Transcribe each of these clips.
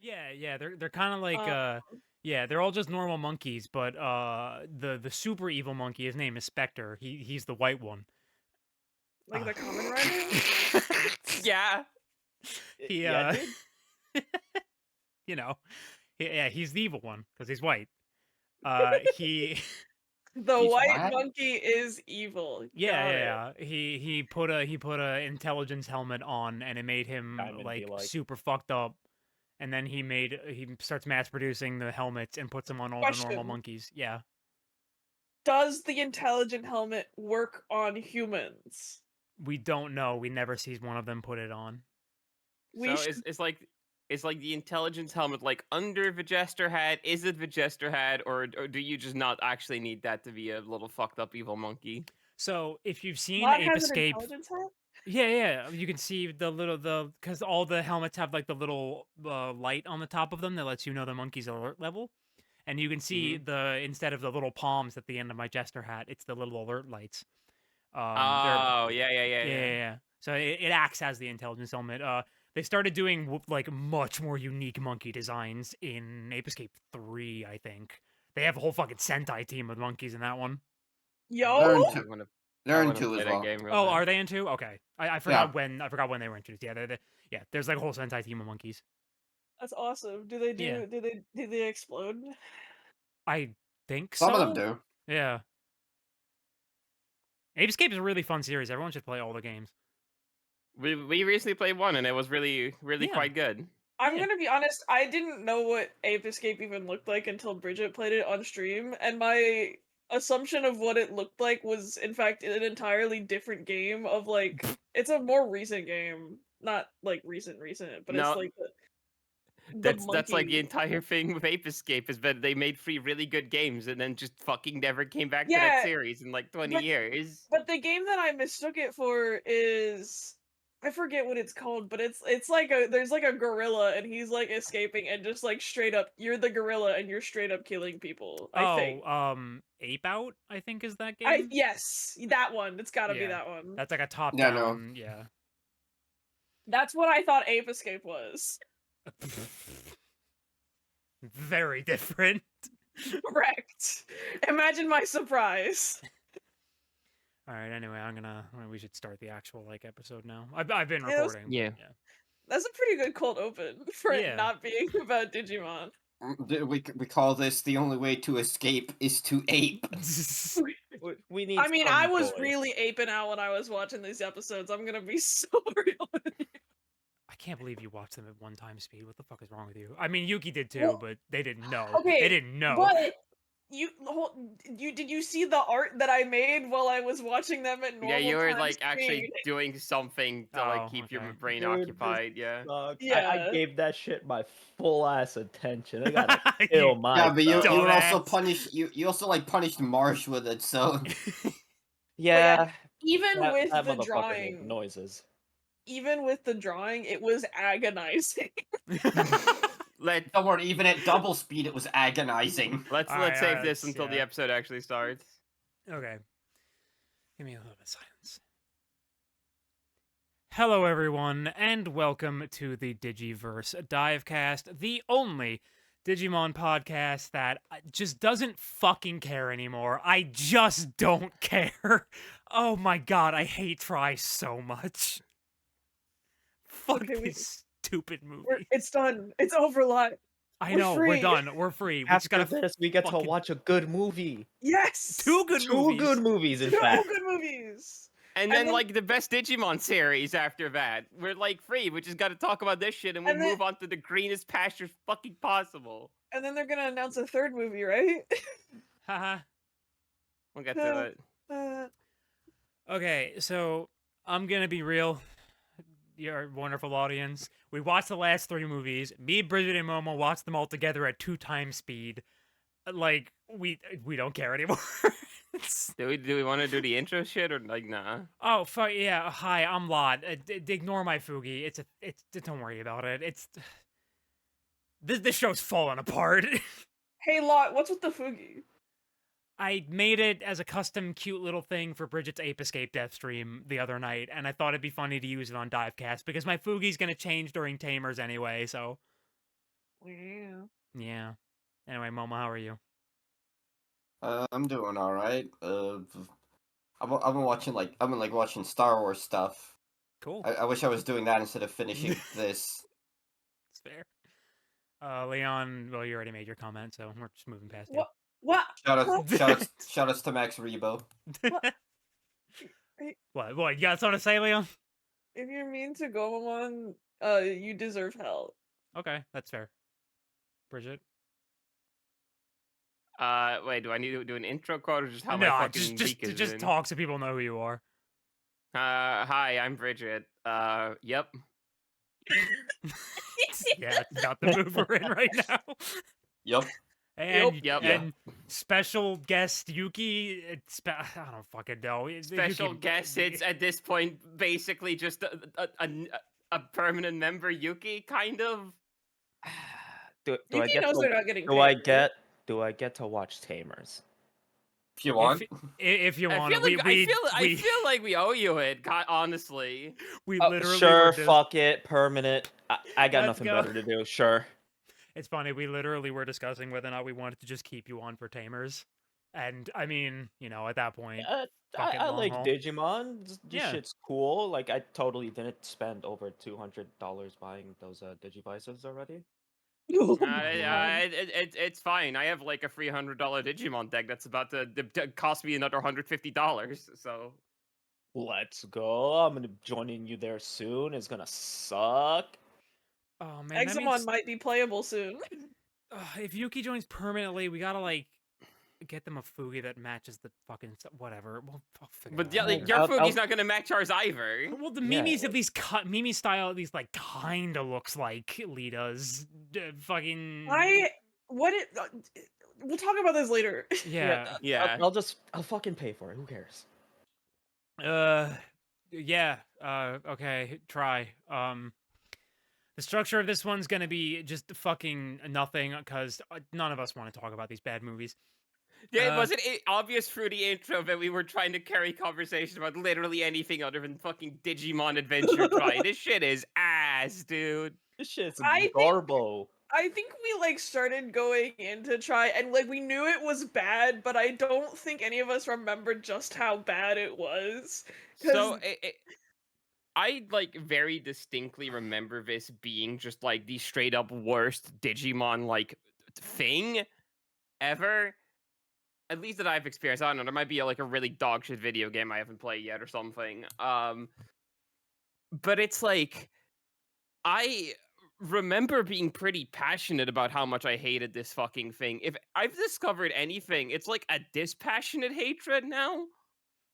Yeah, they're kind of like Uh, yeah, they're all just normal monkeys, but the super evil monkey, his name is Spectre. He's the white one. like Uh, the Common Rider? Yeah. he Yeah, dude. you know, yeah, he's the evil one because he's white. He The He's white what? monkey is evil. yeah, Got yeah, it. yeah. He put a intelligence helmet on, and it made him Diamond be like like. super fucked up. And then he starts mass producing the helmets and puts them on all the normal Question. monkeys. Yeah. Does the intelligent helmet work on humans? We don't know. We never see one of them put it on. We So should. it's like the intelligence helmet like under the jester hat. Is it the jester hat, or do you just not actually need that to be a little fucked up evil monkey? So if you've seen Lot Ape has an Escape, intelligence hat? yeah, you can see the because all the helmets have like the little light on the top of them that lets you know the monkey's alert level, and you can see Mm-hmm. the instead of the little palms at the end of my jester hat, it's the little alert lights. They're Oh, yeah. yeah. So it acts as the intelligence helmet. They started doing like much more unique monkey designs in Ape Escape 3, I think. They have a whole fucking Sentai team of monkeys in that one. Yo! I, They're in I two. want to I They're in want to two play as that well. game real Oh, bad. are they in two? Okay, I Yeah. forgot when they were introduced. Yeah, yeah. There's like a whole Sentai team of monkeys. That's awesome. Yeah, Do they explode? I think Some of them so. do. Yeah, Ape Escape is a really fun series. Everyone should play all the games. We recently played one and it was really Yeah. quite good. I'm Yeah. gonna be honest, I didn't know what Ape Escape even looked like until Bridget played it on stream, and my assumption of what it looked like was in fact an entirely different game of like it's a more recent game. Not like recent, but it's No, like the that's like the monkey. entire thing with Ape Escape is that they made 3 really good games and then just fucking never came back to that Yeah, series in like 20 but years. but the game that I mistook it for is I forget what it's called, but it's like there's like a gorilla and he's like escaping and just like straight up you're the gorilla and you're straight up killing people, I think. Oh, Ape Out, I think is that I game. yes, that one. It's got to be Yeah, that one. that's like a top Yeah, no. down. Yeah. That's what I thought Ape Escape was. Very different. Correct. Imagine my surprise. All right. Anyway, we should start the actual like episode now. I've been Yeah, recording. but, Yeah. That's a pretty good cold open for it Yeah. not being about Digimon. We call this the only way to escape is to ape. We need. I mean, some I was noise. really aping out when I was watching these episodes. I'm gonna be so real with you. I can't believe you watched them at one time speed. What the fuck is wrong with you? I mean, Yuki did too, Well, but they didn't know. okay, They didn't know. but did you see the art that I made while I was watching them at normal Yeah, you were time like speed? actually doing something to like Oh, keep your okay. brain Dude, this occupied. Yeah. sucks. Yeah. I gave that shit my full ass attention. I gotta kill You my. Yeah, but you were also dumbass. punished. You also like punished Marsh with it. So Yeah, Even that, with that the motherfucker made drawing, noises. it was agonizing. Let don't worry. Even at double speed, it was agonizing. let's Alright, save alright, this until the yeah. episode actually starts. Okay. Give me a little bit of silence. Hello, everyone, and welcome to the DigiVerse DiveCast, the only Digimon podcast that just doesn't fucking care anymore. I just don't care. Oh my god, I hate Try so much. Fuck Okay, this stupid movie. It's done. It's over, Lot. I we're know, free. we're done. We're free. We just After gotta this, we get to fucking- watch a good movie. Yes. two good movies. Good movies, in Two fact. good movies. And And then then- like the best Digimon series after that. We're like free. We just got to talk about this shit and we'll And then- move on to the greenest pastures fucking possible. And then they're gonna announce a third movie, right? Haha. We'll get to it. Okay, so I'm gonna be real. Your wonderful audience. We watched the last 3 movies. Me, Bridget, and Momo watched them all together at 2 times speed. Like we don't care anymore. Do we want to do the intro shit or like nah? Oh fuck yeah! Hi, I'm Lot. Ignore my Fugi. It's don't worry about it. It's this show's falling apart. Hey, Lot, what's with the Fugi? I made it as a custom cute little thing for Bridget's Ape Escape death stream the other night, and I thought it'd be funny to use it on Divecast because my Fugi's gonna change during Tamers anyway, so... Yeah. Yeah. Anyway, Momo, how are you? I'm doing all right. I've been watching watching Star Wars stuff. Cool. I wish I was doing that instead of finishing this. It's fair. Leon, well, you already made your comment, so we're just moving past you. What? What? Shout outs to Max Rebo. What? What? You got something to say, Leon? If you're mean to Gomamon, you deserve hell. Okay, that's fair. Bridget? Wait, do I need to do an intro quote or just how my No, fucking week is just been? talk so people know who you are. Hi, I'm Bridget. Yep. Yeah, not the mood we're in right now. Yup. And Yep. and special guest Yuki. I don't fucking know. Special Yuki, guest. It's at this point basically just a permanent member, Yuki, kind of. Do I Yuki get knows to, they're not getting do paid. I right? get to watch Tamers? If you want. if you I want, feel like I feel like we owe you it. Honestly. we literally Sure, were just, fuck it, permanent. I got Let's nothing go. better to do. Sure. It's funny. We literally were discussing whether or not we wanted to just keep you on for Tamers, and I mean, at that point, fuck it, I long like haul. Digimon. This Yeah. shit's cool. Like I totally didn't spend over $200 buying those Digivices already. Oh Uh, my God. it's fine. I have like a $300 Digimon deck that's about to cost me another $150. So Let's go. I'm gonna joining you there soon. It's gonna suck. Oh man, that Examon means might be playable soon. if Yuki joins permanently, we gotta like get them a Fugi that matches the fucking whatever. I'll figure but that yeah, out like, later. your I'll- Fugi's not gonna match ours either. Well, the Yeah. Mimi's at least cut Mimi style at least like kinda looks like Lita's. Fucking We'll talk about this later. yeah. Yeah. I'll fucking pay for it. Who cares? Yeah. Okay. Try. The structure of this one's gonna be just fucking nothing because none of us want to talk about these bad movies. Yeah, wasn't it obvious through the intro that we were trying to carry conversation about literally anything other than fucking Digimon Adventure Try? This shit is ass, dude. This shit's I think- garbo. I think we like started going into try and like we knew it was bad, but I don't think any of us remembered just how bad it was. So I like very distinctly remember this being just like the straight up worst Digimon like thing ever. At least that I've experienced. I don't know. There might be like a really dog shit video game I haven't played yet or something. But it's like I remember being pretty passionate about how much I hated this fucking thing. If I've discovered anything, it's like a dispassionate hatred now.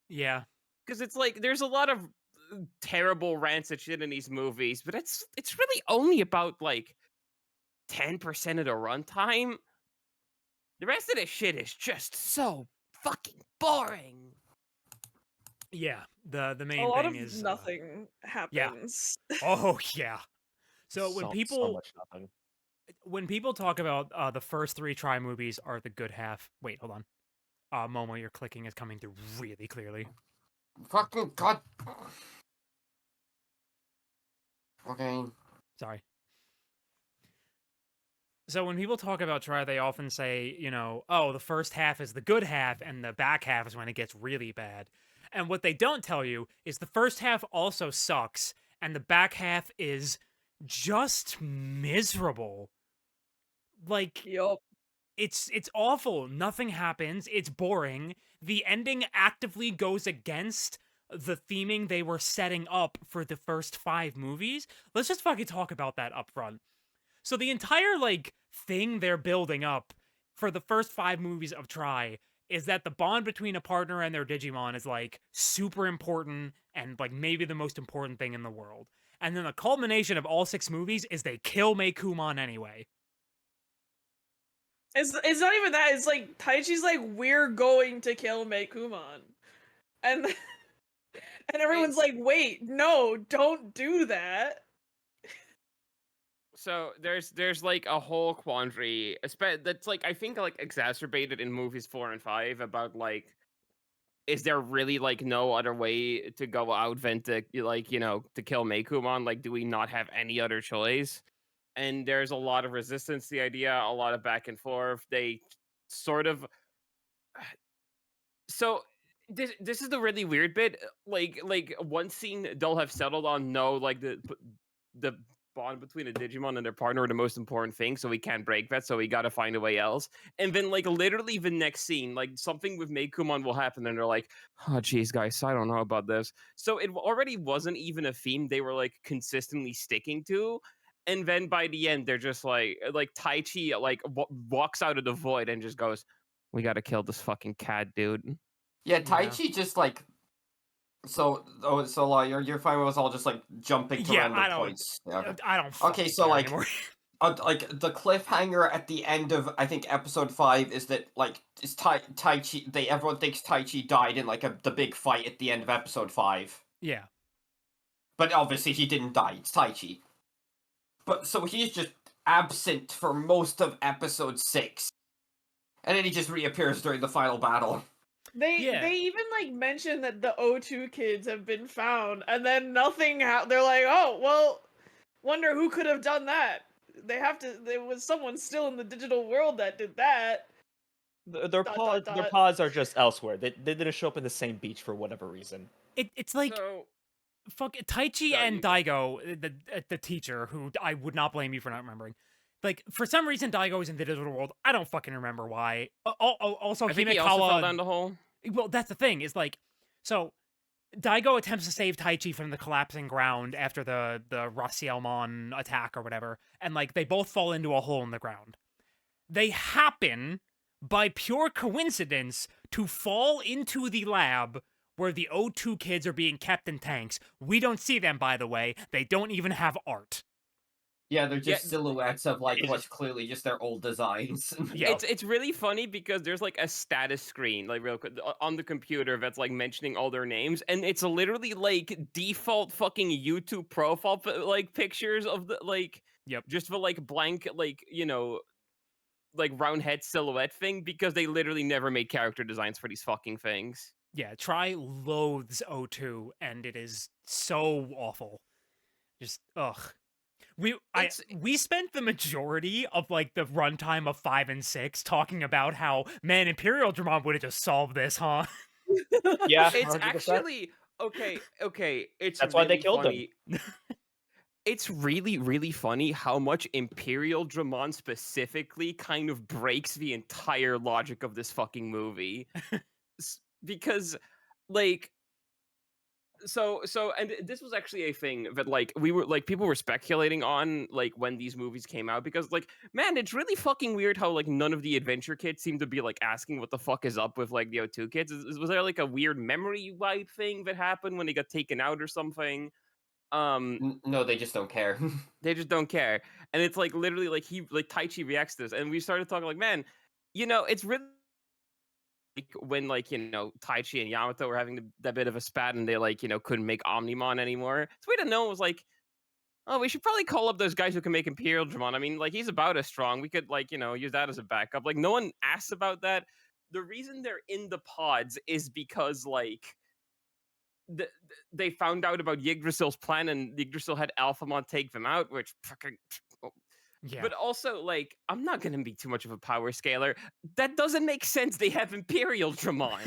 Yeah. Because it's like there's a lot of terrible rancid shit in these movies, but it's really only about like 10% of the runtime. The rest of this shit is just so fucking boring. Yeah. The main a lot thing of is nothing happens. Oh yeah. So when so people much nothing. when people talk about the first 3 Try movies are the good half. Wait, hold on. Momo, your clicking is coming through really clearly. Fucking god. Okay. Sorry. So when people talk about Try, they often say, oh, the first half is the good half, and the back half is when it gets really bad. And what they don't tell you is the first half also sucks, and the back half is just miserable. Like, Yup. it's awful. Nothing happens. It's boring. The ending actively goes against the theming they were setting up for the first 5 movies. Let's just fucking talk about that up front. So the entire like thing they're building up for the first 5 movies of Try is that the bond between a partner and their Digimon is like super important and like maybe the most important thing in the world. And then the culmination of all 6 movies is they kill Meikumon anyway. It's not even that. It's like Taichi's like, we're going to kill Meikumon, and and everyone's like, wait, no, don't do that. So there's like a whole quandary that's like I think like exacerbated in movies 4 and 5 about like is there really like no other way to go out than to like to kill Meikumon? Like do we not have any other choice? and there's a lot of resistance to the idea, a lot of back and forth. They sort of so this is the really weird bit. Like one scene they'll have settled on. No, like the bond between a Digimon and their partner are the most important thing, so we can't break that. So we got to find a way else. And then like literally the next scene, like something with Meikumon will happen, and they're like, "Oh, geez, guys, I don't know about this." So it already wasn't even a theme they were like consistently sticking to. And then by the end, they're just like Taichi like walks out of the void and just goes, "We got to kill this fucking cat, dude." Yeah, Yeah. Taichi just like so your fine was all just like jumping to Yeah, random I don't. points. Yeah, okay. I don't Okay, fucking so care like anymore. like the cliffhanger at the end of I think episode 5 is that like is Taichi everyone thinks Taichi died in like the big fight at the end of episode 5. Yeah. But obviously he didn't die. It's Taichi. But so he's just absent for most of episode 6. And then he just reappears during the final battle. They Yeah. even like mention that the O2 kids have been found, and then nothing. They're like, oh well, wonder who could have done that. They have to. There was someone still in the digital world that did that. Their Dot, dot, their dot. pods are just elsewhere. They didn't show up in the same beach for whatever reason. It's like So fuck Taichi Sorry, and you go. Daigo, the teacher, who I would not blame you for not remembering. Like for some reason, Daigo is in the digital world. I don't fucking remember why. Also, I think he also fell Himekawa. down the hole. Well, that's the thing. Is like, so Daigo attempts to save Taichi from the collapsing ground after the Rasielmon attack or whatever, and like they both fall into a hole in the ground. They happen, by pure coincidence, to fall into the lab where the O2 kids are being kept in tanks. We don't see them, by the way. They don't even have art. Yeah, they're just Yeah, silhouettes of like Is what's clearly just their old designs. Yeah. It's really funny because there's like a status screen like real quick on the computer that's like mentioning all their names, and it's literally like default fucking YouTube profile like pictures of the like Yep. just the like blank like like round head silhouette thing, because they literally never made character designs for these fucking things. Yeah, try loathes O2, and it is so awful. Just ugh. We spent the majority of like the runtime of 5 and 6 talking about how, man, Imperial Dramon would have just solved this, huh? Yeah, It's 100%. actually okay. It's That's why they really killed him. funny. It's really, really funny how much Imperial Dramon specifically kind of breaks the entire logic of this fucking movie. Because, like, and this was actually a thing that like we were like people were speculating on like when these movies came out, because like, man, it's really fucking weird how like none of the adventure kids seem to be like asking what the fuck is up with like the O2 kids. Was there like a weird memory wipe thing that happened when they got taken out or something? No, they just don't care. They just don't care. And it's like literally like Taichi reacts to this, and we started talking like, man, it's really like when like Taichi and Yamato were having that bit of a spat, and they like couldn't make Omnimon anymore. So we didn't know, it was like, oh, we should probably call up those guys who can make Imperial Dramon. I mean, like, he's about as strong. We could like use that as a backup. Like, no one asks about that. The reason they're in the pods is because like they found out about Yggdrasil's plan, and Yggdrasil had Alphamon take them out, which fucking. Yeah. But also, like, I'm not gonna be too much of a power scaler. That doesn't make sense. They have Imperial Dramon.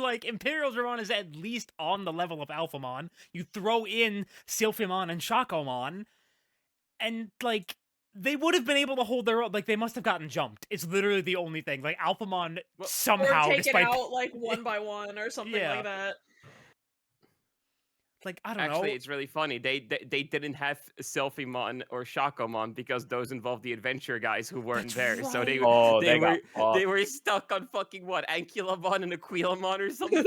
Like Imperial Dramon is at least on the level of Alphamon. You throw in Sylphimon and Shakomon, and like they would have been able to hold their own. Like they must have gotten jumped. It's literally the only thing. Like Alphamon somehow, or taken despite out like one by one or something Yeah. like that. like I don't Actually, know. it's really funny. They didn't have Sylphimon or Shakomon because those involved the adventure guys who weren't That's there. So right. they got fucked. were stuck on fucking what, Ankylamon and Aquilamon or something.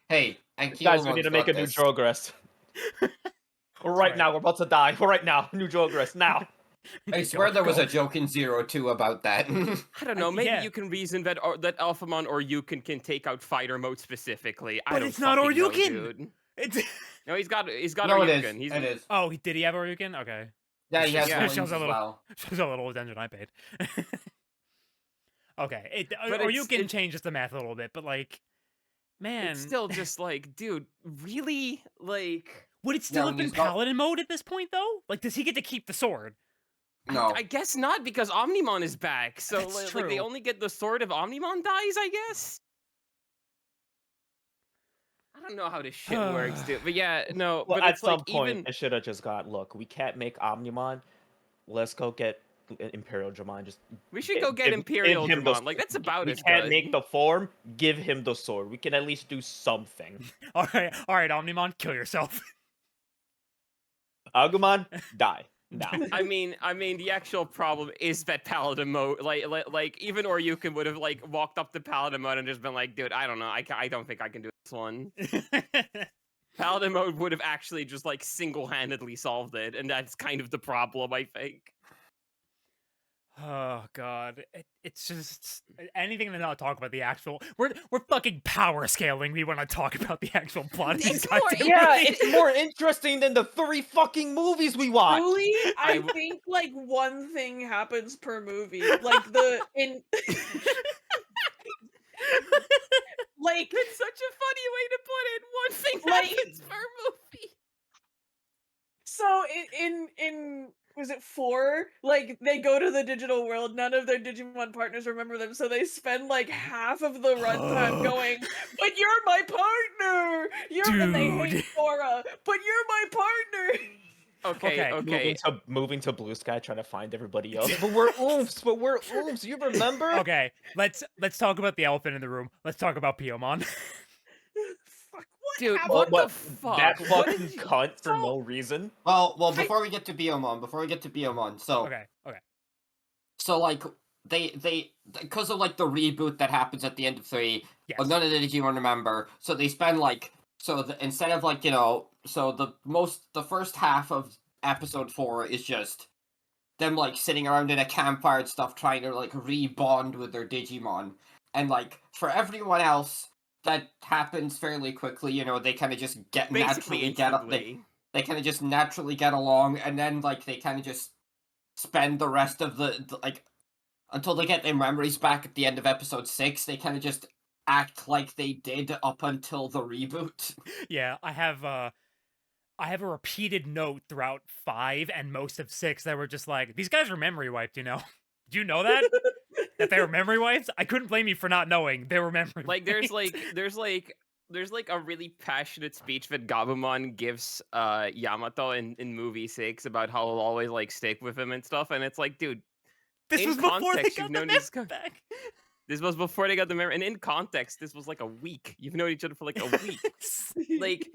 Hey, and Guys, we need to make a new Drogress. Right now, we're about to die. Right now, new Drogress now. I swear there was a joke in 02 about that. I don't know. Maybe yeah. you can reason that that Alphamon or Yukin can take out fighter mode specifically. I But don't it's not fucking know, Oryukin! dude. It's No, he's got no, Oryukin. it is. oh, did he have Oryukin? Okay. Yeah, he has Yeah. wings Shows as a little- well. Shows a little attention I paid. Okay, But Oryukin changes the math a little bit, but like, man, It's still just like, dude, really? Like, Would it still No, have been he's not- Paladin mode at this point, though? Like, does he get to keep the sword? No. I guess not, because Omnimon is back. So That's like true. they only get the sword if Omnimon dies, I guess. I don't know how this shit works, dude. But yeah, no. Well, But at it's like some point, even it should have just got. Look, we can't make Omnimon. Let's go get Imperial Dramon. Just we should go get give Imperial him the Dramon. Like that's about we as can't good. make the form. Give him the sword. We can at least do something. All right, Omnimon, kill yourself. Agumon, die now. I mean, the actual problem is that Paladin mode, like even Oryukin would have like walked up to Paladin mode and just been like, dude, I don't know, I don't think I can do this one. Paladin mode would have actually just like single-handedly solved it, and that's kind of the problem, I think. Oh god, it's just anything to not talk about the actual. We're fucking power scaling. We want to talk about the actual plot of these It's more goddamn Yeah, movies. it's more interesting than the 3 fucking movies we watched. Truly, I I think like one thing happens per movie. Like like It's such a funny way to put it. One thing Like- happens per movie. so in was it 4? Like they go to the digital world, none of their Digimon partners remember them, so they spend like half of the runtime going, "But you're my partner! And they hate Dude. Sora, but you're my partner!" Okay. Moving to Blue Sky, trying to find everybody else. But we're oofs. You remember? Okay, let's talk about the elephant in the room. Let's talk about Biyomon. Fuck, what Dude, happened? what the That fuck? What fucking did you- cunt for So- no reason. Well, before we get to Biyomon, so Okay. so like they because of like the reboot that happens at the end of 3, Yes. none of the Digimon remember, so they spend like instead of like so the first half of episode 4 is just them like sitting around in a campfire and stuff trying to like rebond with their Digimon, and like for everyone else that happens fairly quickly. They kind of just get Basically naturally get up. instantly. They kind of just naturally get along, and then like they kind of just spend the rest of the like until they get their memories back at the end of episode 6. They kind of just act like they did up until the reboot. Yeah, I have a repeated note throughout 5 and most of 6 that were just like, these guys are memory wiped, Do you know that? That they were memory wipes? I couldn't blame you for not knowing they were memory Like wiped. there's like a really passionate speech that Gabumon gives Yamato in movie 6 about how he'll always like stick with him and stuff, and it's like, dude, This in was before they context, got you've the known these memory back. this was before they got the memory, and in context, this was like a week. You've known each other for like a week. Like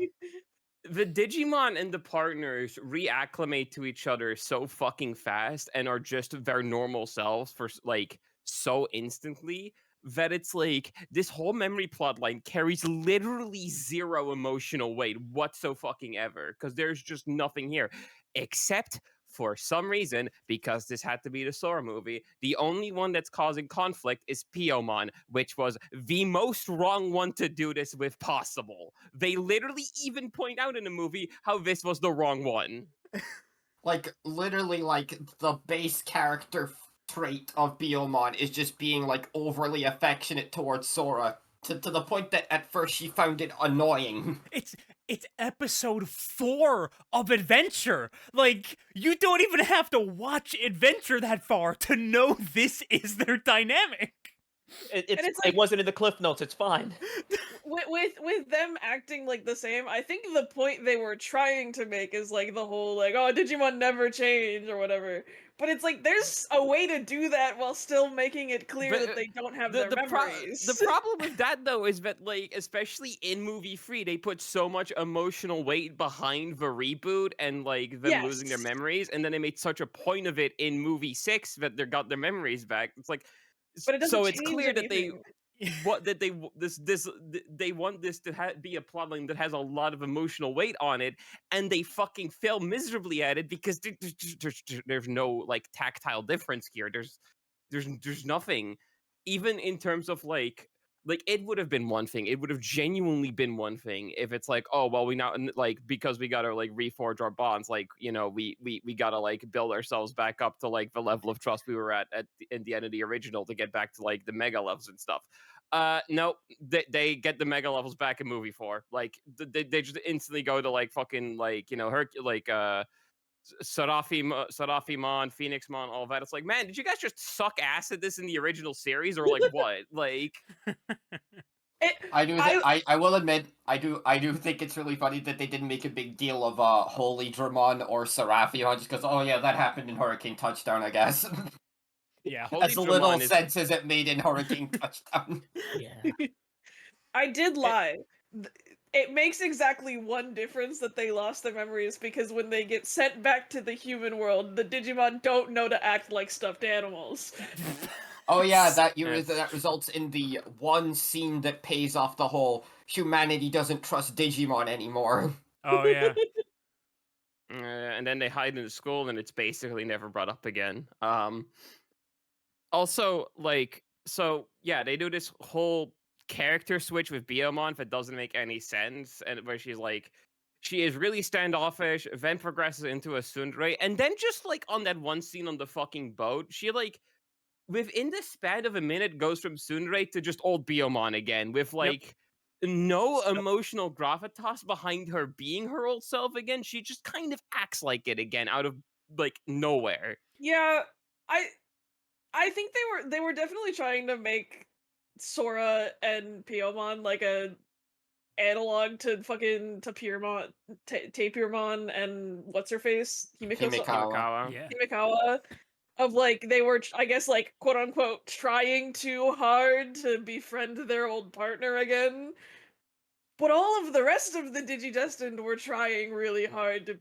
the Digimon and the partners reacclimate to each other so fucking fast and are just their normal selves for like so instantly that it's like this whole memory plotline carries literally zero emotional weight whatsoever fucking ever, because there's just nothing here except for some reason, because this had to be the Sora movie, the only one that's causing conflict is Biyomon, which was the most wrong one to do this with possible. They literally even point out in the movie how this was the wrong one. Like literally, like the base character trait of Biyomon is just being like overly affectionate towards Sora, to the point that at first she found it annoying. It's episode 4 of Adventure. Like, you don't even have to watch Adventure that far to know this is their dynamic. it's It like- wasn't in the cliff notes. It's fine. with them acting like the same, I think the point they were trying to make is like the whole like, oh, Digimon never change or whatever. But it's like there's a way to do that while still making it clear But, that they don't have their memories. The problem with that though is that like, especially in movie 3, they put so much emotional weight behind the reboot and like them losing their Yes. memories, and then they made such a point of it in movie 6 that they got their memories back. It's like, But it doesn't so it's change clear that they anything. they want this to be a plotline that has a lot of emotional weight on it, and they fucking fail miserably at it because there's no like tactile difference here. There's nothing, even in terms of like it would have been one thing. It would have genuinely been one thing if it's like, oh well, we now like, because we gotta like reforge our bonds, like we gotta like build ourselves back up to like the level of trust we were at in the end of the original to get back to like the mega levels and stuff. No, they get the mega levels back in movie 4. Like they just instantly go to like fucking like Serafimon, Phoenixmon, all that. It's like, man, did you guys just suck ass at this in the original series, or like what? Like, It, I will admit I do think it's really funny that they didn't make a big deal of Holy Dramon or Seraphimon just because yeah, that happened in Hurricane Touchdown, I guess. Yeah. Holy As little Dramon is sense as it made in Hurricane Touchdown. Yeah. I did lie. It makes exactly one difference that they lost their memories because when they get sent back to the human world, the Digimon don't know to act like stuffed animals. Oh yeah, that That's- results in the one scene that pays off the whole humanity doesn't trust Digimon anymore. Oh yeah. and then they hide in the school, and it's basically never brought up again. Also, like, so yeah, they do this whole character switch with Biyomon that doesn't make any sense, and where she's like, she is really standoffish, then progresses into a tsundere, and then just like on that one scene on the fucking boat, she like within the span of a minute goes from tsundere to just old Biyomon again, with like no emotional gravitas behind her being her old self again. She just kind of acts like it again out of like nowhere. Yeah, I think they were definitely trying to make Sora and Biyomon like a analog to fucking Tapirmon and what's her face Himekawa. Himekawa. Yeah. Himekawa of like they were I guess like quote unquote trying too hard to befriend their old partner again. But all of the rest of the Digidestined were trying really hard to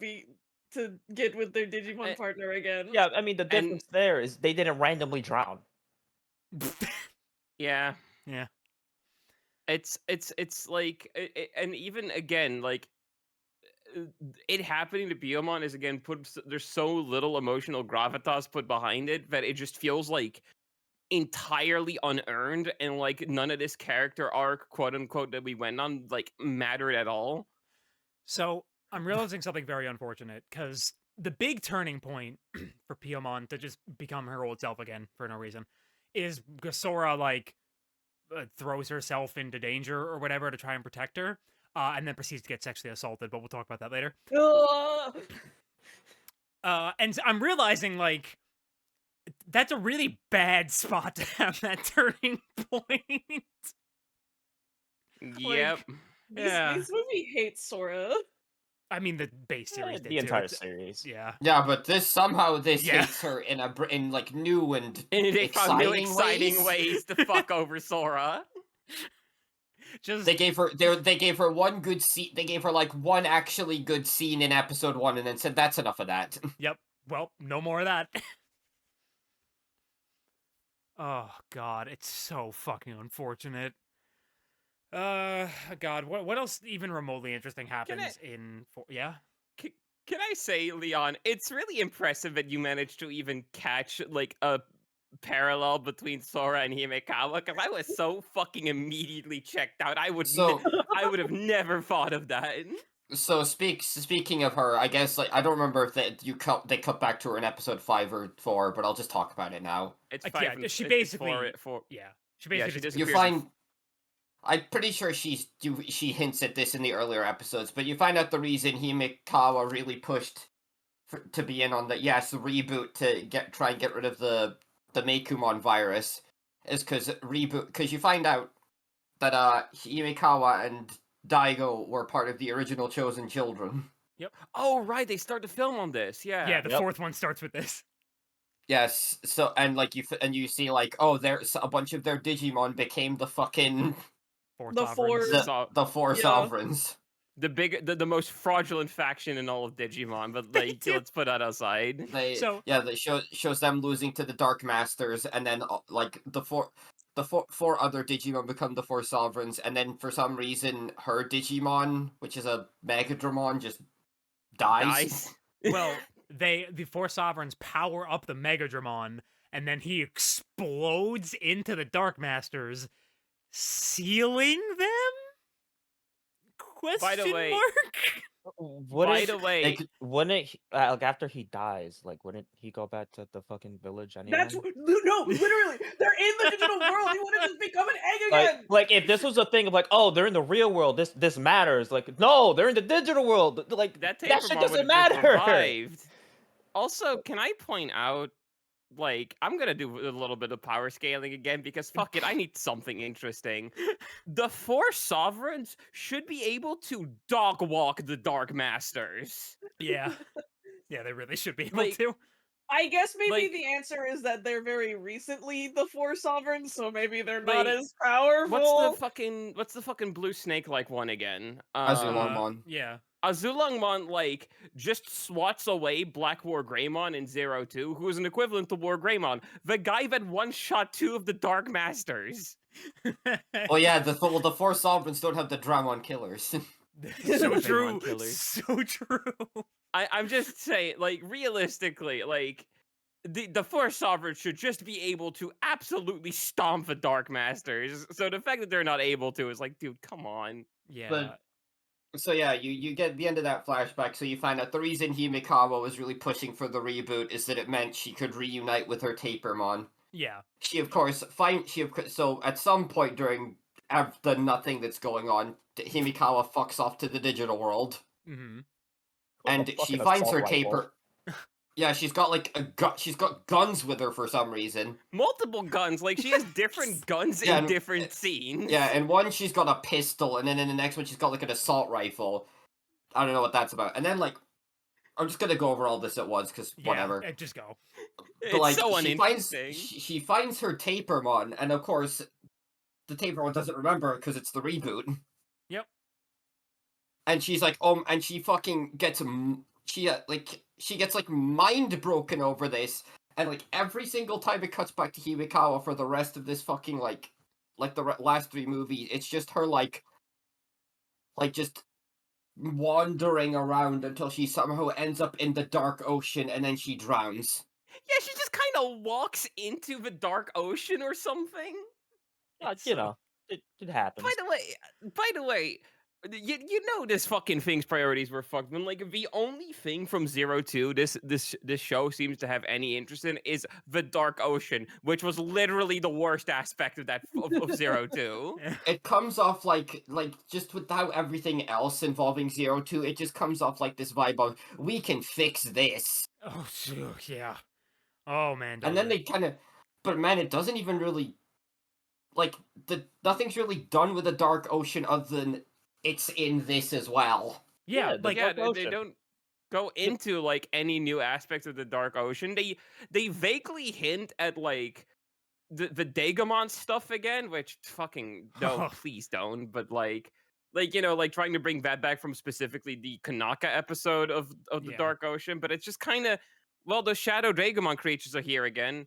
get with their Digimon Eh, partner again. Yeah, I mean the And difference there is they didn't randomly drown. yeah, Yeah. it's like and even again like uh, it happening to Biyomon is again there's so little emotional gravitas put behind it that it just feels like entirely unearned, and like none of this character arc, quote unquote, that we went on like mattered at all. So I'm realizing something very unfortunate because the big turning point for Piyomon to just become her old self again for no reason is Sora like throws herself into danger or whatever to try and protect her, and then proceeds to get sexually assaulted. But we'll talk about that later. Ugh. And I'm realizing like that's a really bad spot to have that turning point. Yep. Yeah. This movie hates Sora. I mean, the base series did The too. entire It's- series. Yeah. Yeah, but this Yeah. hates her in like new and And they found new exciting ways. ways to fuck over Sora. Just They gave her one good scene. They gave her like one actually good scene in episode 1, and then said that's enough of that. Yep. Well, no more of that. Oh god, it's so fucking unfortunate. God, what else even remotely interesting happens in yeah? C- Can I say, Leon, it's really impressive that you managed to even catch like a parallel between Sora and Himekawa, because I was so fucking immediately checked out. So I would have never thought of that. speaking of her, I guess like I don't remember if they cut back to her in episode 5 or 4, but I'll just talk about it now. It's Like, five yeah, from, she it's basically for yeah. She yeah, basically she just You disappears. find I'm pretty sure she hints at this in the earlier episodes, but you find out the reason Himekawa really pushed to be in on the reboot to try and get rid of the Meikumon virus is because you find out that Himekawa and Daigo were part of the original Chosen Children. Oh right, they start the film on this. yeah, the Yep. fourth one starts with this. Yes, so and like you see like there's a bunch of their Digimon became the fucking Four The sovereigns. four- So the four Yeah. sovereigns. the most fraudulent faction in all of Digimon, but like do. let's put that aside. So- They shows them losing to the Dark Masters, and then like the four other Digimon become the four sovereigns, and then for some reason her Digimon, which is a Megadramon, just dies. Well, the four sovereigns power up the Megadramon, and then he explodes into the Dark Masters, sealing them? Question By the way, mark? By the way, wouldn't he, like after he dies, like wouldn't he go back to the fucking village anyway? That's no, literally, they're in the digital world. He wouldn't just become an egg again. Like if this was a thing of like, oh, they're in the real world, this matters. Like, no, they're in the digital world. Like that that shit Tapermon doesn't would have just matter. revived. Also, can I point out, like, I'm gonna do a little bit of power scaling again because fuck it, I need something interesting. The 4 sovereigns should be able to dog walk the Dark Masters. Yeah. Yeah, they really should be able Like- to. I guess maybe Like- the answer is that they're very recently the 4 sovereigns, so maybe they're not Like, as powerful. What's the fucking blue snake like one again? Azulongmon. Yeah. Azulongmon, like, just swats away Black War Greymon in 02, who is an equivalent to War Greymon. The guy that one-shot 2 of the Dark Masters. Oh yeah, the 4 sovereigns don't have the Dramon killers. so Greymon true. killers. So true. I'm just saying, like, realistically, like, the 4 sovereigns should just be able to absolutely stomp the Dark Masters. So the fact that they're not able to is like, dude, come on. Yeah. So yeah, you get the end of that flashback, so you find out the reason Himikawa was really pushing for the reboot is that it meant she could reunite with her Tapermon. Yeah. She of course so at some point during the nothing that's going on, Himikawa fucks off to the digital world, Mm-hmm. and she finds her taper. Yeah, she's got like she's got guns with her for some reason. Multiple guns, like she has different guns Yeah, in different scenes. Yeah, and one she's got a pistol, and then in the next one she's got like an assault rifle. I don't know what that's about. And then like, I'm just gonna go over all this at once because whatever. Just go. It's But like, so she uninteresting. she finds her Tapermon, and of course, the Tapermon doesn't remember because it's the reboot. Yep. And she's like, and she fucking gets she gets like mind broken over this, and like every single time it cuts back to Himikawa for the rest of this fucking like the last 3 movies, it's just her like just wandering around until she somehow ends up in the dark ocean and then she drowns. Yeah, she just kind of walks into the dark ocean or something. You know, it happens. By the way, you know this fucking thing's priorities were fucked. When like the only thing from 02 this show seems to have any interest in is the dark ocean, which was literally the worst aspect of that of 02. It comes off like just without everything else involving 02, it just comes off like this vibe of we can fix this. Oh, yeah. Oh man. And then they kind of, but man, it doesn't even really like nothing's really done with the dark ocean other than it's in this as well. Yeah, like they don't go into like any new aspects of the dark ocean. They vaguely hint at like the Digimon stuff again, which fucking no, please don't. But like you know, like trying to bring that back from specifically the Kanaka episode of the dark ocean. But it's just kind of, well, the shadow Digimon creatures are here again.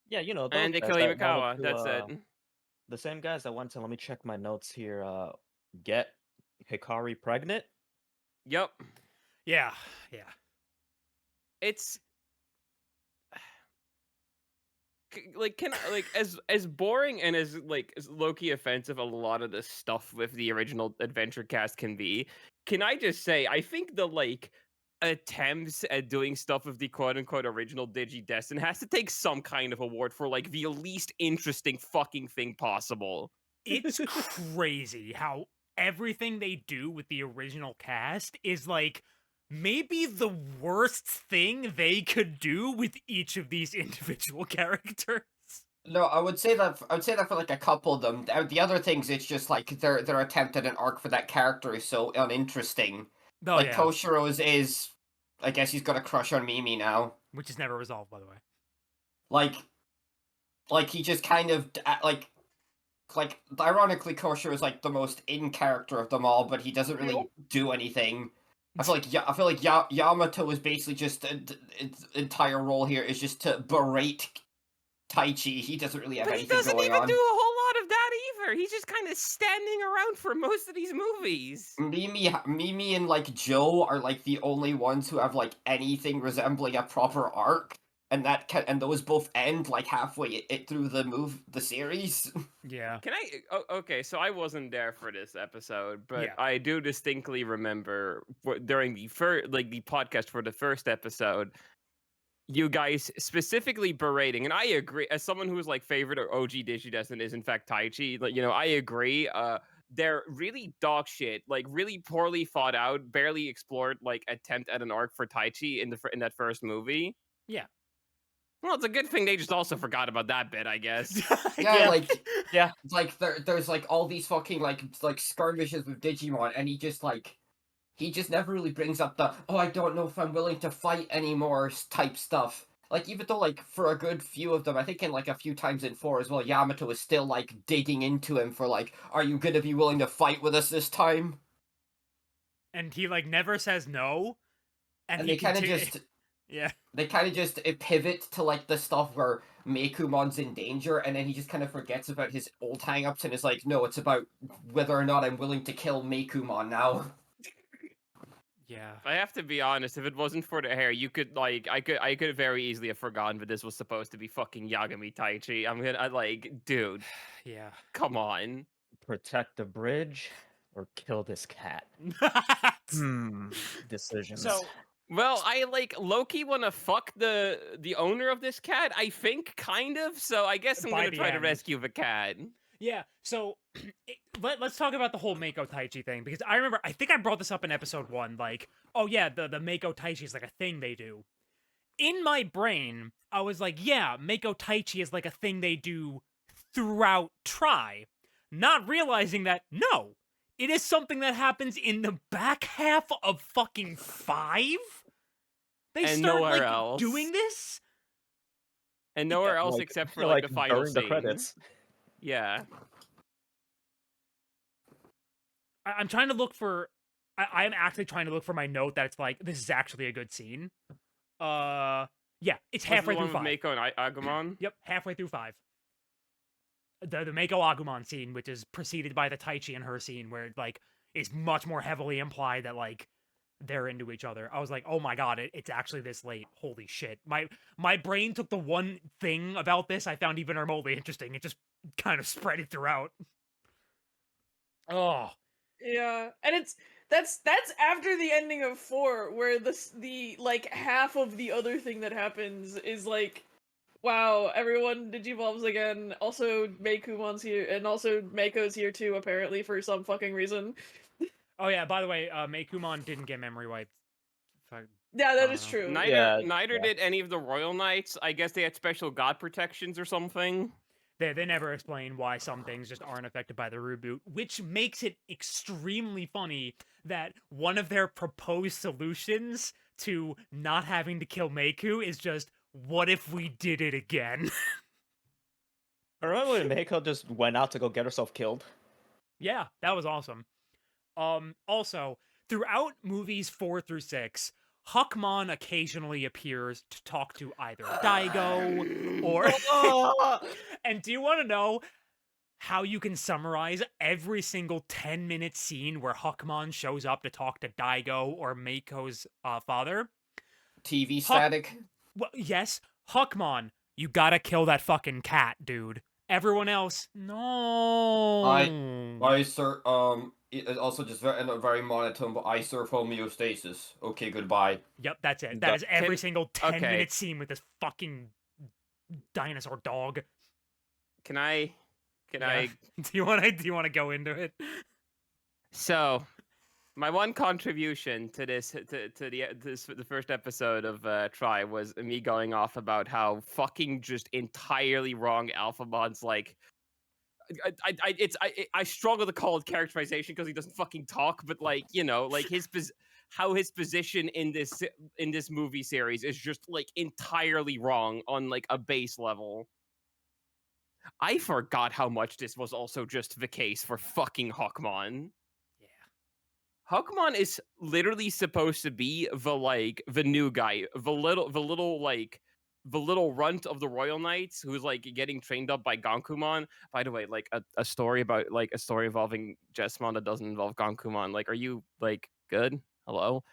Yeah, you know, and they kill Himikawa. That's it. The same guys that want to, let me check my notes here, get Hikari pregnant? Yep. Yeah. It's like as boring and as like as low-key offensive a lot of the stuff with the original adventure cast can be. Can I just say, I think the like attempts at doing stuff with the quote-unquote original Digidestined has to take some kind of award for like the least interesting fucking thing possible. It's crazy how everything they do with the original cast is like maybe the worst thing they could do with each of these individual characters. No, I would say that for like a couple of them. The other things, it's just like their attempt at an arc for that character is so uninteresting. Oh, like yeah. Koshiro's is, I guess he's got a crush on Mimi now, which is never resolved, by the way. Like he just kind of like ironically, Koshiro is like the most in character of them all, but he doesn't really do anything. I feel like Yamato is basically just its entire role here is just to berate Taichi. He doesn't really have anything going on. But he doesn't even do a whole lot of that either. He's just kind of standing around for most of these movies. Mimi and like Joe are like the only ones who have like anything resembling a proper arc, and and those both end like halfway through the series. Yeah. Can I? Okay, so I wasn't there for this episode, but Yeah. I do distinctly remember during the the podcast for the first episode, you guys specifically berating, and I agree. As someone who's like favorite or OG Digidestined is in fact Taichi, like I agree. They're really dog shit, like really poorly thought out, barely explored like attempt at an arc for Taichi in that first movie. Yeah. Well, it's a good thing they just also forgot about that bit, I guess. Yeah, Yeah. like Yeah. like there's like all these fucking like skirmishes with Digimon, and he just never really brings up the I don't know if I'm willing to fight anymore type stuff. Like even though like for a good few of them, I think in like a few times in 4 as well, Yamato is still like digging into him for like, are you gonna be willing to fight with us this time? And he like never says no. And And he they kind of continue- just Yeah. pivot to like the stuff where Meikumon's in danger, and then he just kind of forgets about his old hangups and is like, no, it's about whether or not I'm willing to kill Meikumon now. Yeah. I have to be honest, if it wasn't for the hair, you could like I could very easily have forgotten that this was supposed to be fucking Yagami Taichi. Dude, Yeah. come on. Protect the bridge or kill this cat. Decisions. So Well, I like Loki want to fuck the owner of this cat. I think, kind of. So I guess I'm By gonna the try to end. rescue the cat. yeah, so let's talk about the whole Mako Taichi thing, because I think I brought this up in episode 1, like, oh yeah, the Mako Taichi is like a thing they do. In my brain, I was like, yeah, Mako Taichi is like a thing they do throughout Try, not realizing that, no, it is something that happens in the back half of fucking 5? They And start, nowhere like, else. doing this? And nowhere else Like- except for yeah, like the final during the scene. credits. Yeah. I'm trying to look for. I'm actually trying to look for my note that it's like this is actually a good scene. Yeah, it's Was halfway the through one with 5. Mako and Agumon? Yep, halfway through 5. The Mako Agumon scene, which is preceded by the Taichi and her scene, where it, like, is much more heavily implied that like they're into each other. I was like, oh my god, it's actually this late. Holy shit! My brain took the one thing about this I found even remotely interesting. It just kind of spread it throughout. Oh. Yeah, and that's after the ending of 4, where the like half of the other thing that happens is like, wow, everyone digivolves again. Also, Meikumon's here, and also Mako's here too, apparently for some fucking reason. Oh yeah, by the way, Meikumon didn't get memory wiped. Yeah, that I is don't know. true. Neither Yeah. did any of the Royal Knights. I guess they had special god protections or something. They never explain why some things just aren't affected by the reboot, which makes it extremely funny that one of their proposed solutions to not having to kill Meiku is just, what if we did it again? I remember when Meiko just went out to go get herself killed. Yeah, that was awesome. Also, throughout movies 4 through 6, Huckmon occasionally appears to talk to either Daigo or... And do you want to know how you can summarize every single 10-minute scene where Huckmon shows up to talk to Daigo or Mako's father? TV static. Well, yes, Huckmon, you gotta kill that fucking cat, dude. Everyone else, no. I sir it also just very, very monotone, but I serve homeostasis. Okay, goodbye. Yep, that's it. That is every single 10-minute okay. scene with this fucking dinosaur dog. Can I? Do you want to go into it? So, my one contribution to this the first episode of Try was me going off about how fucking just entirely wrong Alphamon's like. I struggle to call it characterization because he doesn't fucking talk, but like like how his position in this movie series is just like entirely wrong on like a base level. I forgot how much this was also just the case for fucking Huckmon. Yeah. Huckmon is literally supposed to be the new guy, the little runt of the Royal Knights who's like getting trained up by Gankumon. By the way, like a story about like a story involving Jesmon that doesn't involve Gankumon. Like, are you like good? Hello?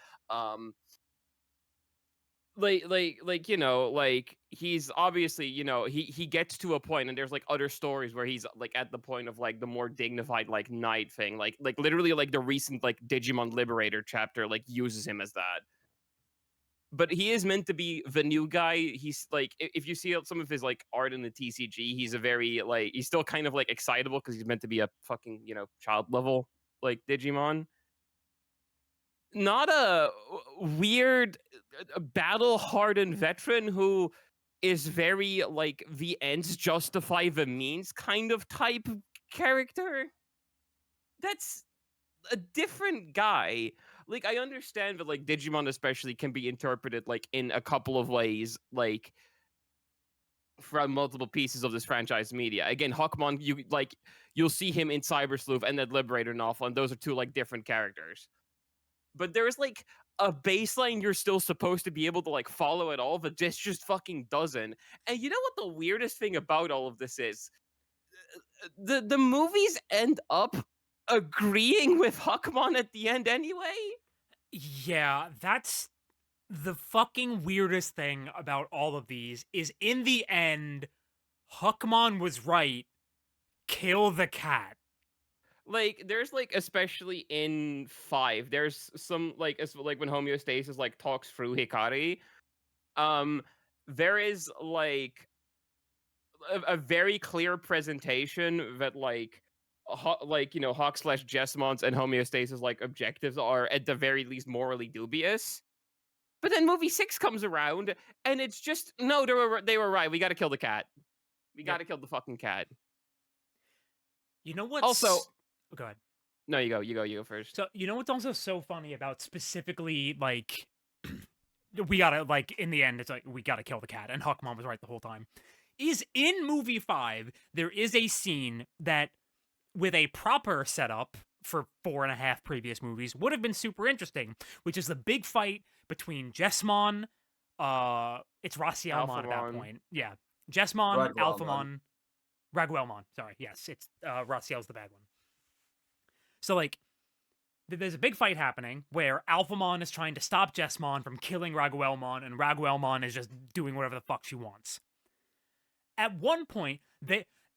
like he's obviously, he gets to a point, and there's like other stories where he's like at the point of like the more dignified like knight thing, like literally like the recent like Digimon Liberator chapter like uses him as that. But he is meant to be the new guy. He's like, if you see some of his like art in the TCG, he's a very like, he's still kind of like excitable because he's meant to be a fucking child level like Digimon. Not a weird battle hardened veteran who is very like the ends justify the means kind of type character. That's a different guy. Like, I understand that like Digimon especially can be interpreted like in a couple of ways, like from multiple pieces of this franchise media. Again, Huckmon, you'll see him in Cyber Sleuth and then Liberator novel, and those are two like different characters. But there's like a baseline you're still supposed to be able to like follow at all, but this just fucking doesn't. And you know what the weirdest thing about all of this is? The movies end up agreeing with Huckmon at the end anyway. Yeah, that's the fucking weirdest thing about all of these is in the end, Huckmon was right. Kill the cat. Like, there's like, especially in 5, there's some like when Homeostasis like talks through Hikari. There is like a very clear presentation that like Hawk slash Jesmon's and Homeostasis like objectives are at the very least morally dubious. But then movie 6 comes around and it's just no, they were right. We got to kill the cat. We got to kill the fucking cat. You know what's Also, oh, go ahead. no, you go first. So you know what's also so funny about specifically like we gotta like in the end it's like we gotta kill the cat and Huckmon was right the whole time. Is in movie 5 there is a scene that with a proper setup for 4.5 previous movies would have been super interesting, which is the big fight between Jesmon, it's Racielmon at that Alphamon. point. Yeah. Jesmon, Raguelmon. Alphamon, Raguelmon. Sorry, yes, it's Raciel's the bad one. So like there's a big fight happening where Alphamon is trying to stop Jesmon from killing Raguelmon, and Raguelmon is just doing whatever the fuck she wants. At one point,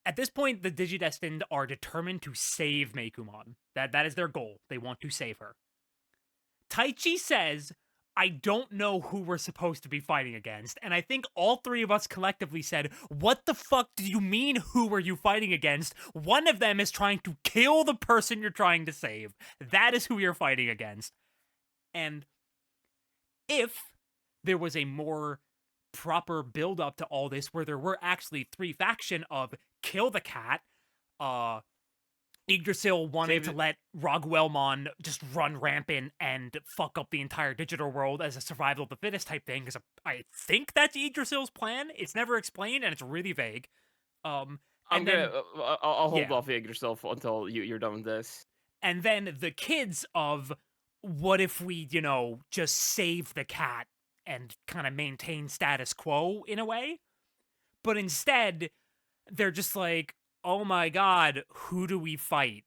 at this point, the Digidestined are determined to save Meikumon. That is their goal. They want to save her. Taichi says, I don't know who we're supposed to be fighting against. And I think all three of us collectively said, what the fuck do you mean, who are you fighting against? One of them is trying to kill the person you're trying to save. That is who you're fighting against. And if there was a more proper build up to all this where there were actually 3 faction of kill the cat, Yggdrasil wanted to let Raguelmon just run rampant and fuck up the entire digital world as a survival of the fittest type thing, because I think that's Yggdrasil's plan. It's never explained and it's really vague. I'll hold yeah. off Yggdrasil until you're done with this. And then the kids of what if we, just save the cat and kind of maintain status quo in a way? But instead, they're just like, oh my god, who do we fight?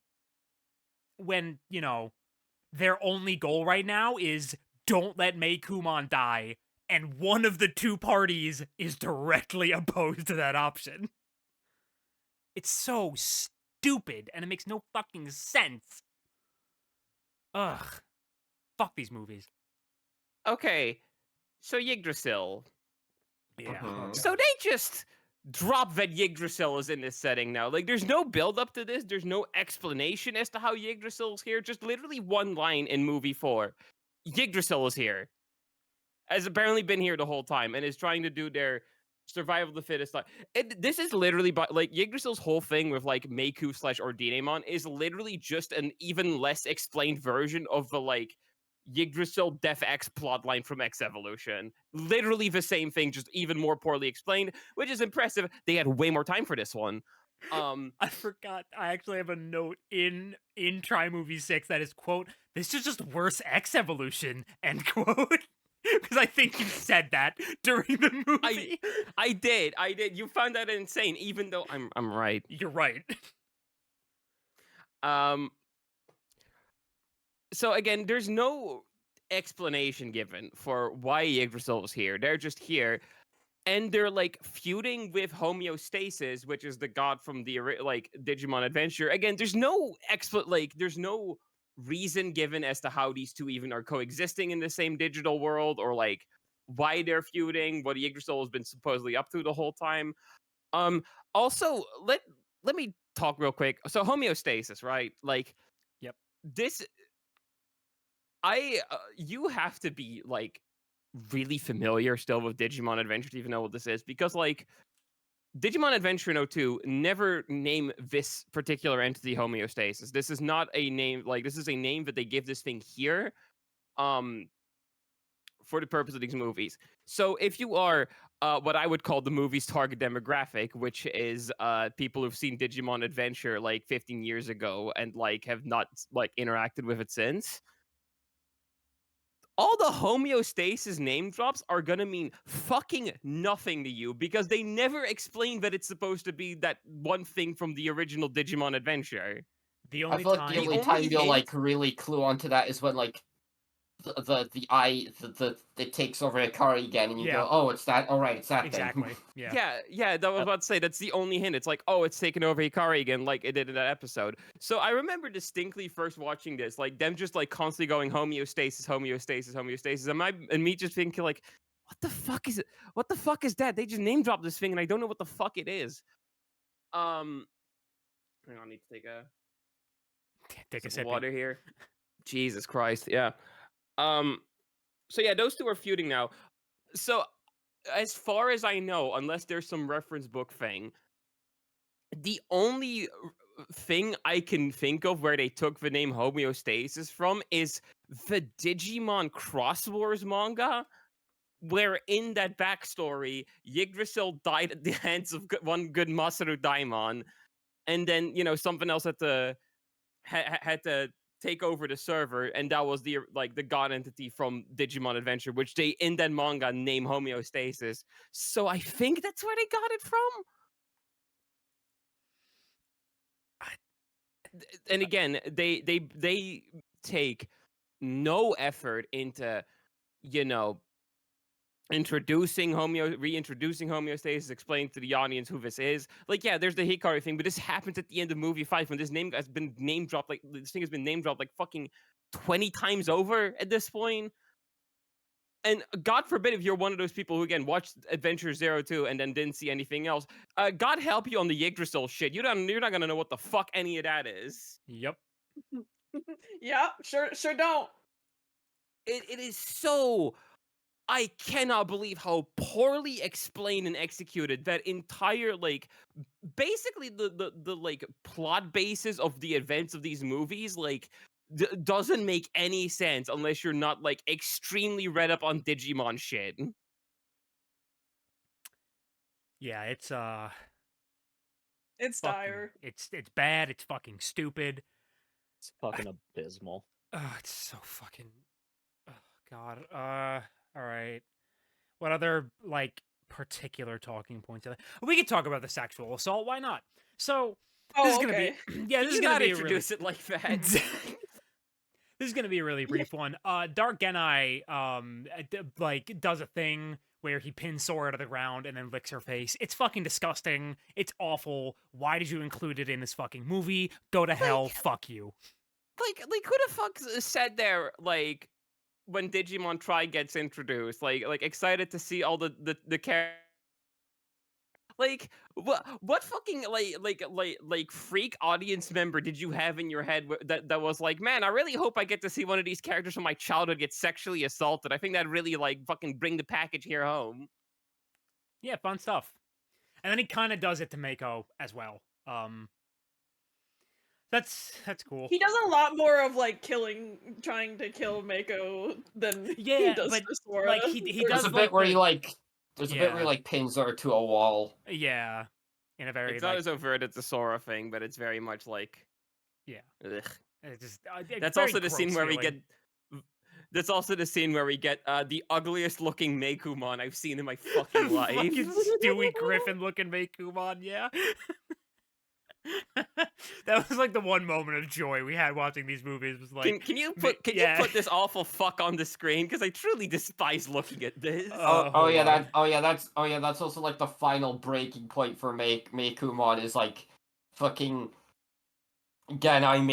When, their only goal right now is don't let Meikumon die, and one of the two parties is directly opposed to that option. It's so stupid, and it makes no fucking sense. Ugh. Fuck these movies. Okay, so Yggdrasil. Yeah. Mhm. So they just drop that Yggdrasil is in this setting now. Like, there's no build up to this. There's no explanation as to how Yggdrasil's here. Just literally one line in movie 4. Yggdrasil is here. Has apparently been here the whole time and is trying to do their survival of the fittest. This is literally, like, Yggdrasil's whole thing with, like, Meiku / Ordinemon is literally just an even less explained version of the, like, Yggdrasil Def X plotline from X Evolution. Literally the same thing, just even more poorly explained, which is impressive. They had way more time for this one. I forgot. I actually have a note in Try Movie 6 that is, quote, this is just worse X Evolution, end quote. Because I think you said that during the movie. I did. You found that insane, even though I'm right. You're right. So again, there's no explanation given for why Yggdrasil is here. They're just here, and they're like feuding with Homeostasis, which is the god from the like Digimon Adventure. Again, there's no there's no reason given as to how these two even are coexisting in the same digital world, or like why they're feuding, what Yggdrasil has been supposedly up to the whole time. Also, let me talk real quick. So Homeostasis, right? Like, Yep. this you have to be like really familiar still with Digimon Adventure to even know what this is, because like Digimon Adventure in '02 never name this particular entity Homeostasis. This is not a name, like this is a name that they give this thing here um for the purpose of these movies. So if you are what I would call the movie's target demographic, which is people who've seen Digimon Adventure like 15 years ago and like have not like interacted with it since, all the Homeostasis name drops are gonna mean fucking nothing to you, because they never explain that it's supposed to be that one thing from the original Digimon Adventure. The I only feel like the time only only time you'll like hint- really clue onto that is when like the eye it takes over Ikari again, and you Yeah. go, oh, it's that. All right, it's that exactly. thing. Yeah. Yeah, that was about to say that's the only hint. It's like, oh, it's taken over Hikari again, like it did in that episode. So I remember distinctly first watching this, like them just like constantly going homeostasis, homeostasis, homeostasis, and me just thinking like, what the fuck is it? What the fuck is that? They just name dropped this thing, and I don't know what the fuck it is. Hang on, I need to take a Take a sip of sip. water here. Jesus Christ, yeah. So yeah, those two are feuding now. So as far as I know, unless there's some reference book thing, the only thing I can think of where they took the name Homeostasis from is the Digimon Cross Wars manga, where in that backstory, Yggdrasil died at the hands of one good Masaru Daimon, and then something else had to take over the server, and that was the like the god entity from Digimon Adventure, which they in that manga name Homeostasis. So I think that's where they got it from. And again, they take no effort into you know reintroducing homeostasis, explaining to the audience who this is. Like, yeah, there's the Hikari thing, but this happens at the end of movie 5 when this name has been name dropped, like this thing has been name dropped like fucking 20 times over at this point. And God forbid if you're one of those people who again watched Adventure 02 and then didn't see anything else. God help you on the Yggdrasil shit. You're not gonna know what the fuck any of that is. Yep. Yeah, sure don't. It is so. I cannot believe how poorly explained and executed that entire like basically the like plot basis of the events of these movies like doesn't make any sense unless you're not like extremely read up on Digimon shit. Yeah, it's It's fucking dire. it's bad, it's fucking stupid. It's fucking abysmal. It's so fucking God. All right. What other like particular talking points? We could talk about the sexual assault. Why not? So this is Oh, gonna okay. be yeah. This is You gonna not be a really introduce it like that. this is gonna be a really brief one. Dark Genai like does a thing where he pins Sora to the ground and then licks her face. It's fucking disgusting. It's awful. Why did you include it in this fucking movie? Go to hell. Fuck you. like who the fuck said there like when Digimon Tri gets introduced, like excited to see all the characters. Like what fucking like freak audience member did you have in your head that was like, man, I really hope I get to see one of these characters from my childhood get sexually assaulted. I think that really like fucking bring the package here home. Yeah, fun stuff. And then he kind of does it to Mako as well. That's cool. He does a lot more of like trying to kill Mako than he Yeah, does but for Sora. like he There's does a bit like where the, he like there's a bit where he yeah like pins her to a wall. yeah in a very It's not like as overt as the Sora thing, but it's very much like, yeah ugh. it's just That's very also the scene gross where we feeling. get. That's also the scene where we get the ugliest looking Meikumon I've seen in my fucking life. Fucking Stewie Griffin looking Meikumon, yeah. That was like the one moment of joy we had watching these movies. Was like, Can you ma- put yeah. you put this awful fuck on the screen? Because I truly despise looking at this. Hold on. That's also like the final breaking point for Meikumon is like fucking Genai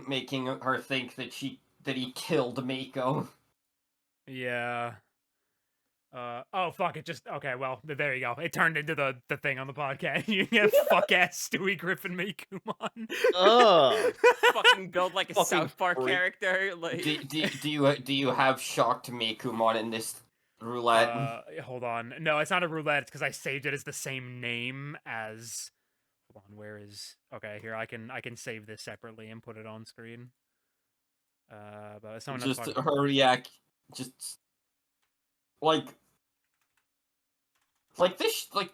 making her think that he killed Mako. Yeah. Oh fuck! It just okay. Well, there you go. It turned into the thing on the podcast. You get fuck ass Stewie Griffin Meikumon. Ugh. Fucking build like a Fucking South Park freak. character. Like, Do you have shocked Meikumon in this roulette? Hold on. No, it's not a roulette. It's because I saved it as the same name as. Hold on. Where is? Okay, here I can save this separately and put it on screen. But someone else Just talking. her react. Just like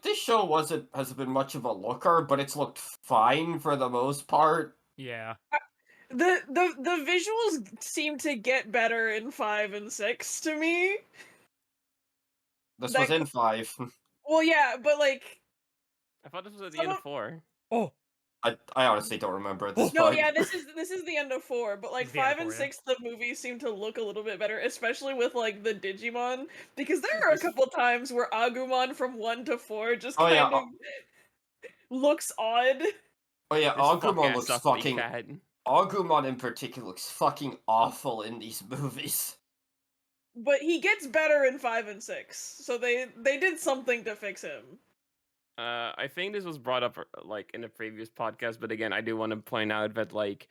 this show hasn't been much of a looker, but it's looked fine for the most part. Yeah. The visuals seem to get better in 5 and 6 to me. This That was in 5. Well, yeah, but like I thought this was at the Some end of of- 4. Oh. I honestly don't remember at this no, point. yeah, this is the end of 4, but like This is the end of 5 and 4, yeah. 6, the movies seem to look a little bit better, especially with like the Digimon, because there are a This- couple times where Agumon from 1 to 4 just Oh, yeah, kind of looks odd. Oh yeah, This Agumon fuck-ass looks stuff to be fucking. fat. Agumon in particular looks fucking awful in these movies. But he gets better in 5 and 6, so they did something to fix him. I think this was brought up like in a previous podcast, but again, I do want to point out that like,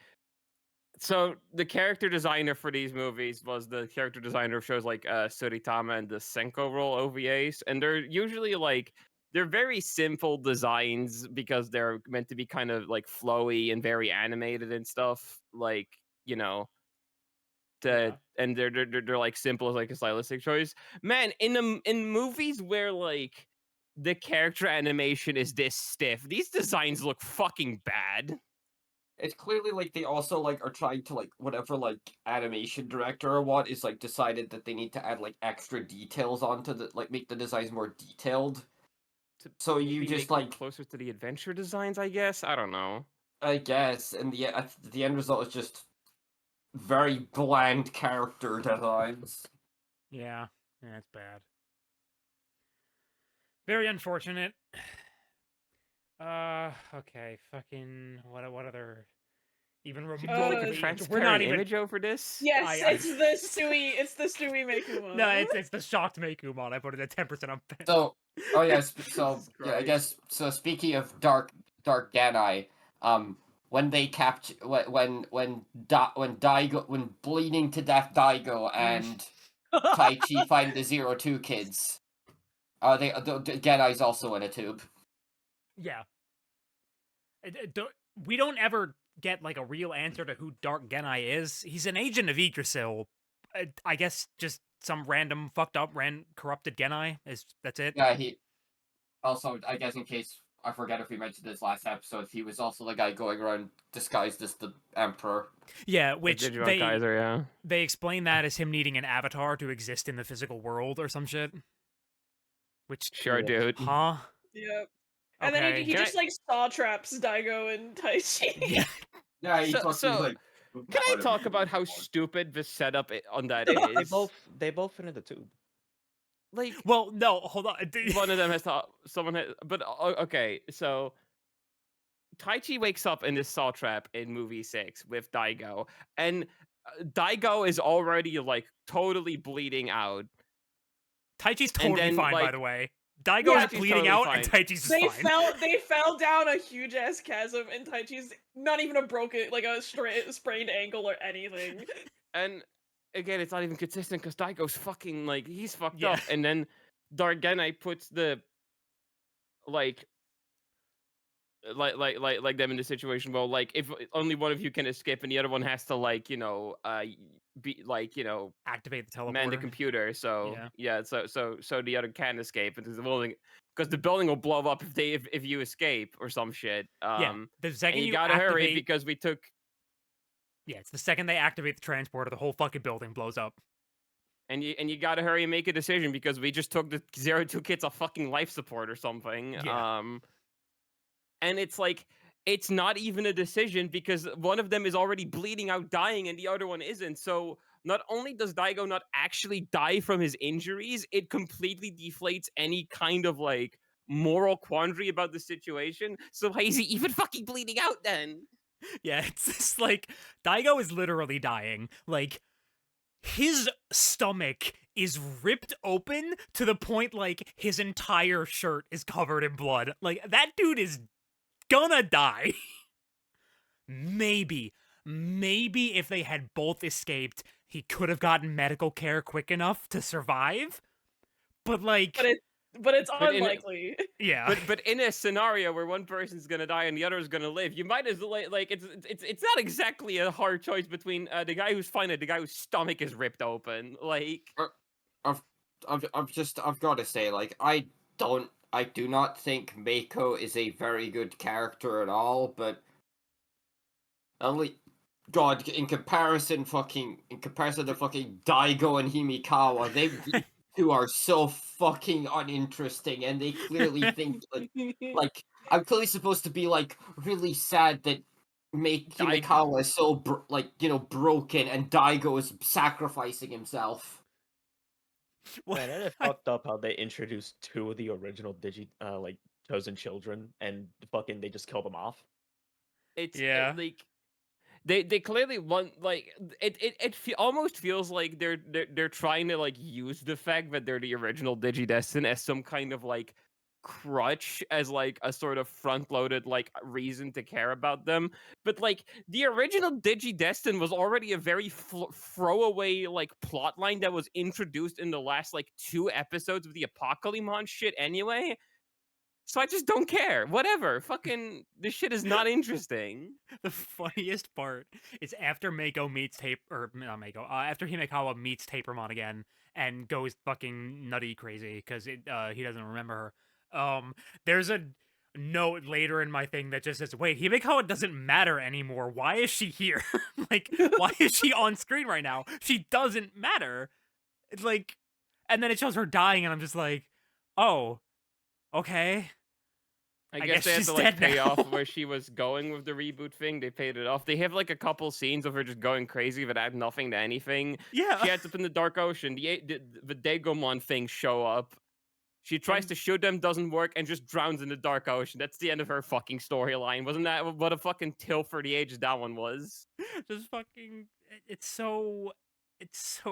so the character designer for these movies was the character designer of shows like Suritama and the Senko Roll OVAs, and they're usually like they're very simple designs because they're meant to be kind of like flowy and very animated and stuff, like you know. Yeah. And they're like simple as like a stylistic choice. Man, in movies where like the character animation is this stiff, these designs look fucking bad. It's clearly like they also like are trying to like whatever like animation director or what is like decided that they need to add like extra details onto the like make the designs more detailed. So you Maybe just make them like closer to the adventure designs, I guess. I don't know. I guess and the end result is just very bland character designs. Yeah. Yeah, it's bad. Very unfortunate. Okay. Fucking what other even Should we put like a remotely we're transparent not even image over this. Yes, I- it's the Stewie Meikumon. No, it's the shocked Meikumon. I put it at 10% on So oh yeah, so Jesus yeah, I Christ. guess so. Speaking of dark Ganai, when they capture when Daigo when bleeding to death Daigo and Taichi find the 02 kids, the Ganai's also in a tube. Yeah. We don't ever get like a real answer to who Dark Genai is. He's an agent of Yggdrasil. I guess just some random fucked up corrupted Genai. That's it? Yeah, he also I guess in case I forget if we mentioned this last episode, he was also the guy going around disguised as the Emperor. Yeah, The which Digimon Kaiser, yeah. they explain that as him needing an avatar to exist in the physical world or some shit. Which Sure, dude. huh? Yep. And then Okay. he Can just like saw traps Daigo and Taichi. Yeah. Yeah, he So- fucking so, like. Can I talk about how stupid the setup on that They is? they both fit in the tube. Like Well, no, hold on. one of them has to, someone has, but okay, so Taichi wakes up in this saw trap in movie 6 with Daigo, and Daigo is already like totally bleeding out. Taichi's And totally then, fine, by like- the way. Daigo Yeah, is Taichi's bleeding totally out, fine. and Taichi's They fine. they fell down a huge ass chasm, and Taichi's not even a broken, like a sprained ankle or anything. And again, it's not even consistent because Daigo's fucking like he's fucked Yeah. up, and then Dargenai puts the like them in the situation well like if only one of you can escape and the other one has to like be like Activate the teleporter. man the computer so Yeah. so the other can escape into the building because the building will blow up if you escape or some shit Yeah. The second and you gotta activate, hurry because we took yeah, it's the second they activate the transporter, the whole fucking building blows up. and you gotta hurry and make a decision because we just took the 02 kids off fucking life support or something Yeah. and it's like it's not even a decision because one of them is already bleeding out, dying, and the other one isn't. So not only does Daigo not actually die from his injuries, it completely deflates any kind of like moral quandary about the situation. So why is he even fucking bleeding out then? Yeah, it's just like Daigo is literally dying. Like his stomach is ripped open to the point like his entire shirt is covered in blood. Like that dude is gonna die. Maybe if they had both escaped, he could have gotten medical care quick enough to survive. But like, but it's But in a- unlikely. yeah, But in a scenario where one person's gonna die and the other is gonna live, you might as well like it's not exactly a hard choice between the guy who's fine and the guy whose stomach is ripped open. Like I've I've got to say, like, I do not think Mako is a very good character at all, but at least, God, in comparison to fucking Daigo and Himikawa, these two are so fucking uninteresting, and they clearly think like I'm clearly supposed to be like really sad that Himikawa is so broken, and Daigo is sacrificing himself. Well, Man, and it fucked up how they introduced two of the original like chosen children, and fucking they just killed them off. yeah. like they clearly want like almost feels like they're trying to like use the fact that they're the original Digidestined as some kind of like crutch, as like a sort of front-loaded like reason to care about them. But like the original Digidestined was already a very throwaway like plotline that was introduced in the last like 2 episodes of the Apocalypse shit anyway. So I just don't care. Whatever. Fucking this shit is not interesting. The funniest part is after Mako meets or not Mako, after Himekawa meets Tapermon again and goes fucking nutty crazy because he doesn't remember her. There's a note later in my thing that just says, "Wait, Himekawa doesn't matter anymore. Why is she here? Like, why is she on screen right now? She doesn't matter." It's like, and then it shows her dying, and I'm just like, "Oh, okay." I I guess guess they had she's to like dead pay now. off where she was going with the reboot thing. They paid it off. They have like a couple scenes of her just going crazy that add nothing to anything. Yeah. She ends up in the dark ocean. The Dagomon things show up. She tries to shoot them, doesn't work, and just drowns in the dark ocean. That's the end of her fucking storyline. Wasn't that what a fucking till for the ages that one was? Just fucking it's so so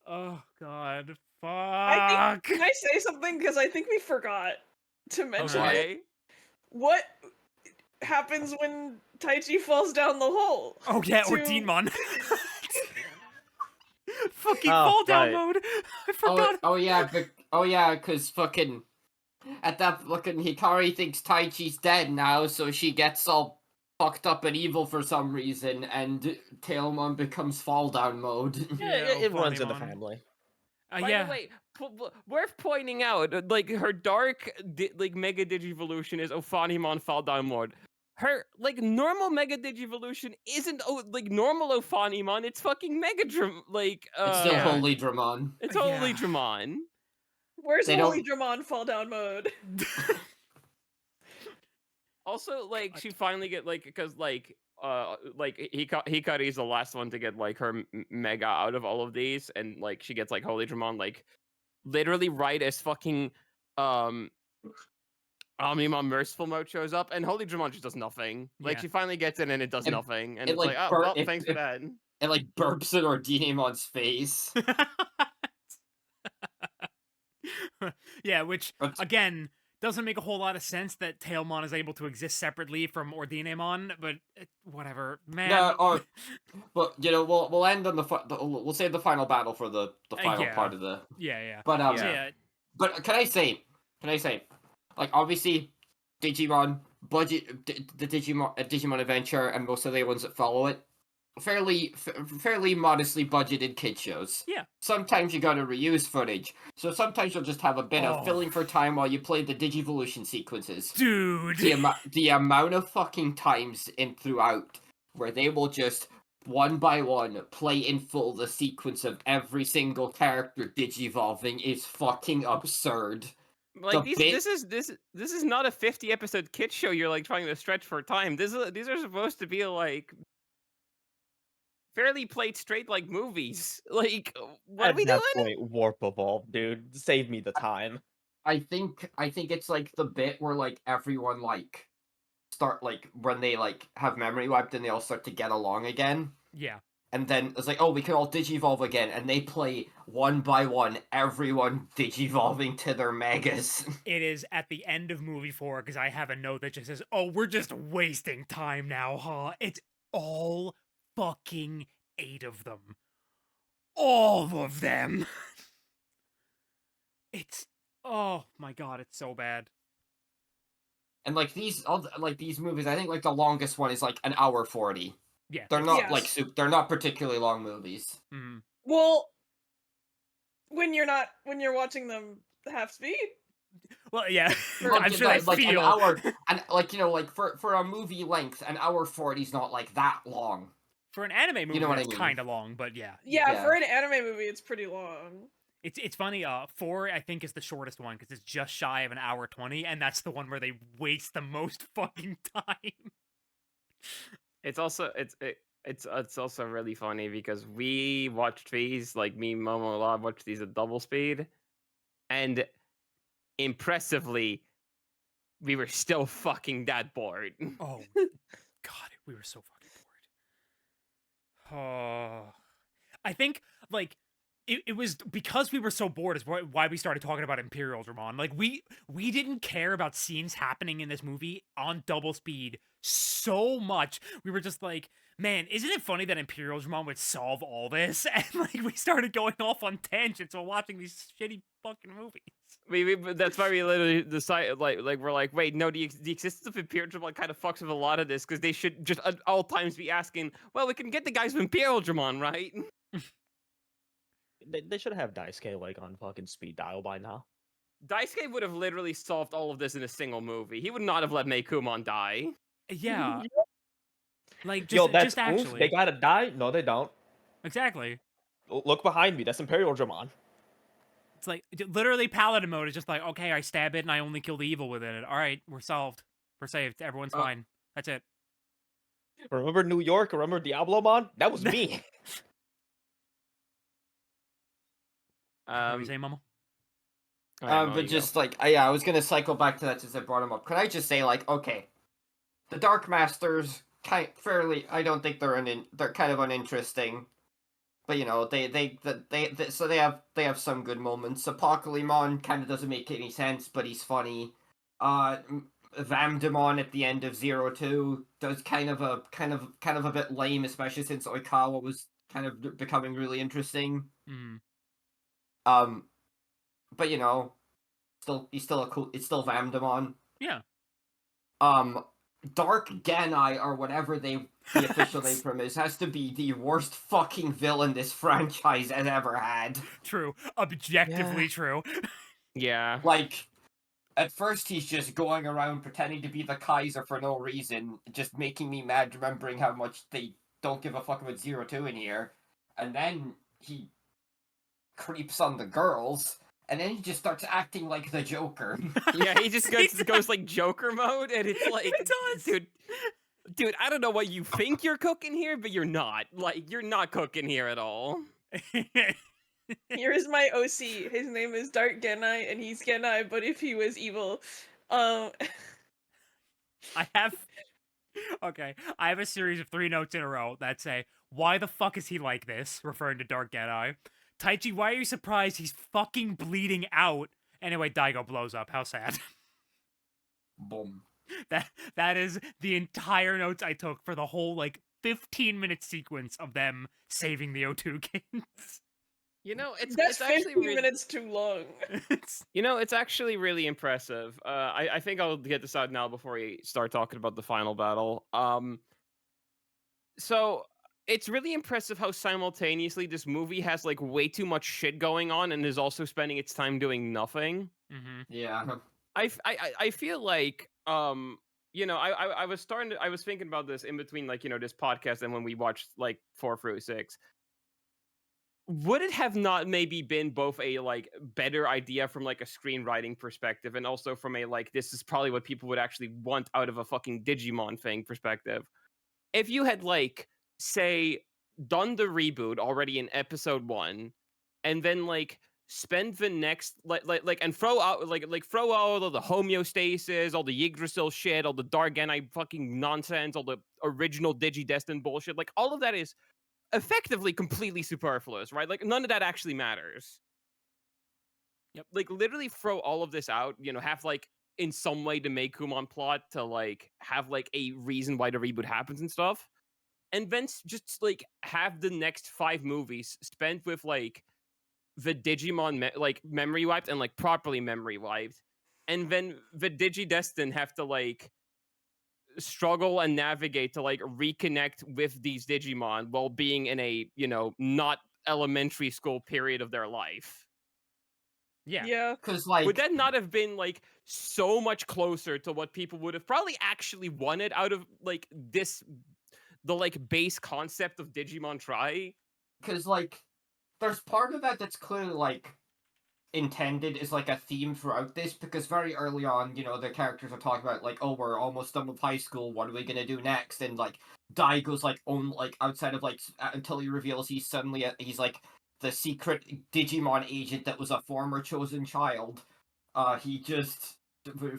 oh god, fuck. Can I say something? Because I think we forgot to mention it. Okay. What happens when Taichi falls down the hole? Oh yeah, or to- Demon. Fucking Oh, fall down right. mode. I forgot. Oh yeah, because fucking at that fucking Hikari thinks Taichi's dead now, so she gets all fucked up and evil for some reason, and Tailmon becomes fall down mode. Yeah, Yeah, it runs in the Funimon. family. By Yeah. the way, worth pointing out, like her dark, like Mega Digivolution is Ophanimon Fall Down mode. Her like normal Mega Digivolution isn't like normal Ophanimon. It's fucking Mega like It's still Yeah. Holy Dramon. It's Holy Yeah. Dramon. Where's They Holy don't- Dramon fall down mode? Also, like she finally get like because like Hikari is the last one to get like her mega out of all of these, and like she gets like Holy Dramon like literally right as fucking Omnimon Merciful Mode shows up, and Holy Dramon just does nothing. Like Yeah. she finally gets in and it does nothing, and it, it's like, like, oh bur- well, it- thanks for that. It like burps at Ordinemon's face. Yeah, which But- again doesn't make a whole lot of sense that Tailmon is able to exist separately from Ordinemon, but whatever, man. No, but you know, we'll end on we'll save the final battle for the final yeah. part of the. yeah. But So, Yeah. yeah. But can I say, like obviously, Digimon budget, the Digimon Adventure, and most of the ones that follow it, fairly modestly budgeted kid shows. Yeah. Sometimes you gotta reuse footage, so sometimes you'll just have a bit of filling for time while you play the Digivolution sequences. Dude. The amount of fucking times in throughout where they will just one by one play in full the sequence of every single character digivolving is fucking absurd. Like The bit- this is not a 50 episode kid show you're like trying to stretch for time. These are supposed to be like fairly played straight like movies. Like what are At we that doing? point, warp evolved, dude. Save me the time. I think it's like the bit where like everyone like start like when they like have memory wiped and they all start to get along again. Yeah. And then it's like, oh, we can all digivolve again, and they play one by one, everyone digivolving to their megas. It is at the end of movie 4 because I have a note that just says, "Oh, we're just wasting time now, huh?" It's all fucking 8 of them. All of them. It's oh my god, it's so bad. And like these movies, I think like the longest one is like an hour 40. Yeah. They're it's- not like Yes. they're not particularly long movies. mhm. Well, when you're watching them half speed. Well, yeah. Like, I'm sure they like an feel hour, and like like for a movie length, an hour 40 is not like that long. for an anime movie know what I it's mean. kind of long, but yeah. Yeah, Yeah. for an anime movie, it's pretty long. It's funny. 4 I think is the shortest one because it's just shy of an hour 20, and that's the one where they waste the most fucking time. It's also it's also really funny because we watched these, like me, Momo, a lot watched these at double speed, and impressively, we were still fucking that bored. Oh god, we were so fucking bored. Oh, I think like it was because we were so bored is why we started talking about Imperial Dramon. Like we didn't care about scenes happening in this movie on double speed so much. We were just like, man, isn't it funny that Imperial Dramon would solve all this? And like we started going off on tangents while watching these shitty fucking movies. But that's why we literally decided, like we're like, wait, no, the existence of Imperial Dramon kind of fucks with a lot of this because they should just at all times be asking, well, we can get the guys from Imperial Dramon, right? They should have Daisuke like on fucking speed dial by now. Daisuke would have literally solved all of this in a single movie. He would not have let Meikumon die. Yeah, like just Yo, that's just oof. actually They gotta die? No, they don't. exactly. Look behind me. That's Imperial Dramon. It's like literally paladin mode is just like, okay, I stab it and I only kill the evil within it. All right, we're solved. We're saved. Everyone's fine. That's it. Remember New York? Remember Diablomon? That was me. What were you saying, Momo? But just like yeah, I was gonna cycle back to that since I brought him up. Could I just say like, okay, the Dark Masters fairly. I don't think they're kind of uninteresting, but you know so they have some good moments. Apocalypse kind of doesn't make any sense, but he's funny. Vamdemon at the end of 02 does kind of a bit lame, especially since Oikawa was kind of becoming really interesting. Mm. But you know, it's still Vamdemon. Yeah. Dark Genai or whatever the official name for him is has to be the worst fucking villain this franchise has ever had. True. Objectively true. Yeah. Like, at first he's just going around pretending to be the Kaiser for no reason, just making me mad remembering how much they don't give a fuck about 02 in here. And then he creeps on the girls, and then he just starts acting like the Joker. Yeah, he just goes like Joker mode, and it's like, It does. dude, I don't know what you think you're cooking here, but you're not. Like, you're not cooking here at all. Here's my OC. His name is Dark Genai, and he's Genai, but if he was evil, I have I have a series of 3 notes in a row that say, why the fuck is he like this? Referring to Dark Genai. Taichi, why are you surprised he's fucking bleeding out? Anyway, Daigo blows up. How sad. Boom. That is the entire notes I took for the whole, like, 15-minute sequence of them saving the O2 kids. You know, that's it's actually 15 really, minutes too long. you know, it's actually really impressive. I think I'll get this out now before we start talking about the final battle. So it's really impressive how simultaneously this movie has like way too much shit going on and is also spending its time doing nothing. Mm-hmm. Yeah. I feel like you know, I was thinking about this in between, like, you know, this podcast and when we watched like 4 through 6. would it have not maybe been both a like better idea from like a screenwriting perspective and also from a like this is probably what people would actually want out of a fucking Digimon thing perspective if you had like say done the reboot already in episode 1 and then like spend the next and throw out throw out all the homeostasis, all the Yggdrasil shit, all the Dargenite fucking nonsense, all the original Digidestined bullshit, like all of that is effectively completely superfluous, right? Like none of that actually matters. Yep. Like literally throw all of this out, have like in some way to make Huckmon plot to like have like a reason why the reboot happens and stuff. And then just like have the next 5 movies spent with like the Digimon memory wiped and like properly memory wiped. And then the Digidestined have to like struggle and navigate to like reconnect with these Digimon while being in a, not elementary school period of their life. Yeah. Yeah. Because Would like, that not have been like so much closer to what people would have probably actually wanted out of like the like base concept of Digimon Try? because like, there's part of that that's clearly like intended as like a theme throughout this, because very early on, the characters are talking about like, oh, we're almost done with high school, what are we gonna do next? And like Daigo's like outside of like until he reveals he's like the secret Digimon agent that was a former chosen child. He just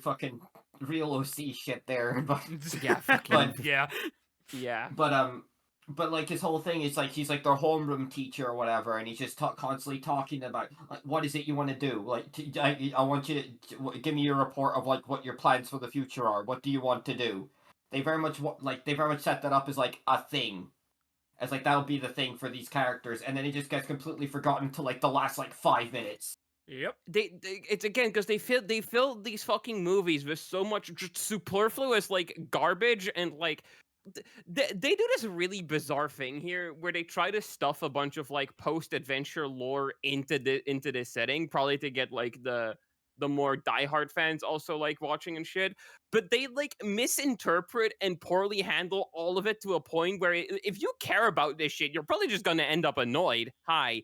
fucking real OC shit there. But Yeah, fucking But- yeah. Yeah. but like his whole thing is like he's like their homeroom teacher or whatever, and he's just constantly talking about like what is it you want to do? Like I want you to give me your report of like what your plans for the future are. What do you want to do? They very much set that up as like a thing, as like that'll be the thing for these characters, and then it just gets completely forgotten to like the last like 5 minutes. Yep. It's again because they fill these fucking movies with so much just superfluous like garbage and like they do this really bizarre thing here where they try to stuff a bunch of like post-adventure lore into this setting, probably to get like the more diehard fans also like watching and shit. But they like misinterpret and poorly handle all of it to a point where if you care about this shit, you're probably just gonna end up annoyed. Hi.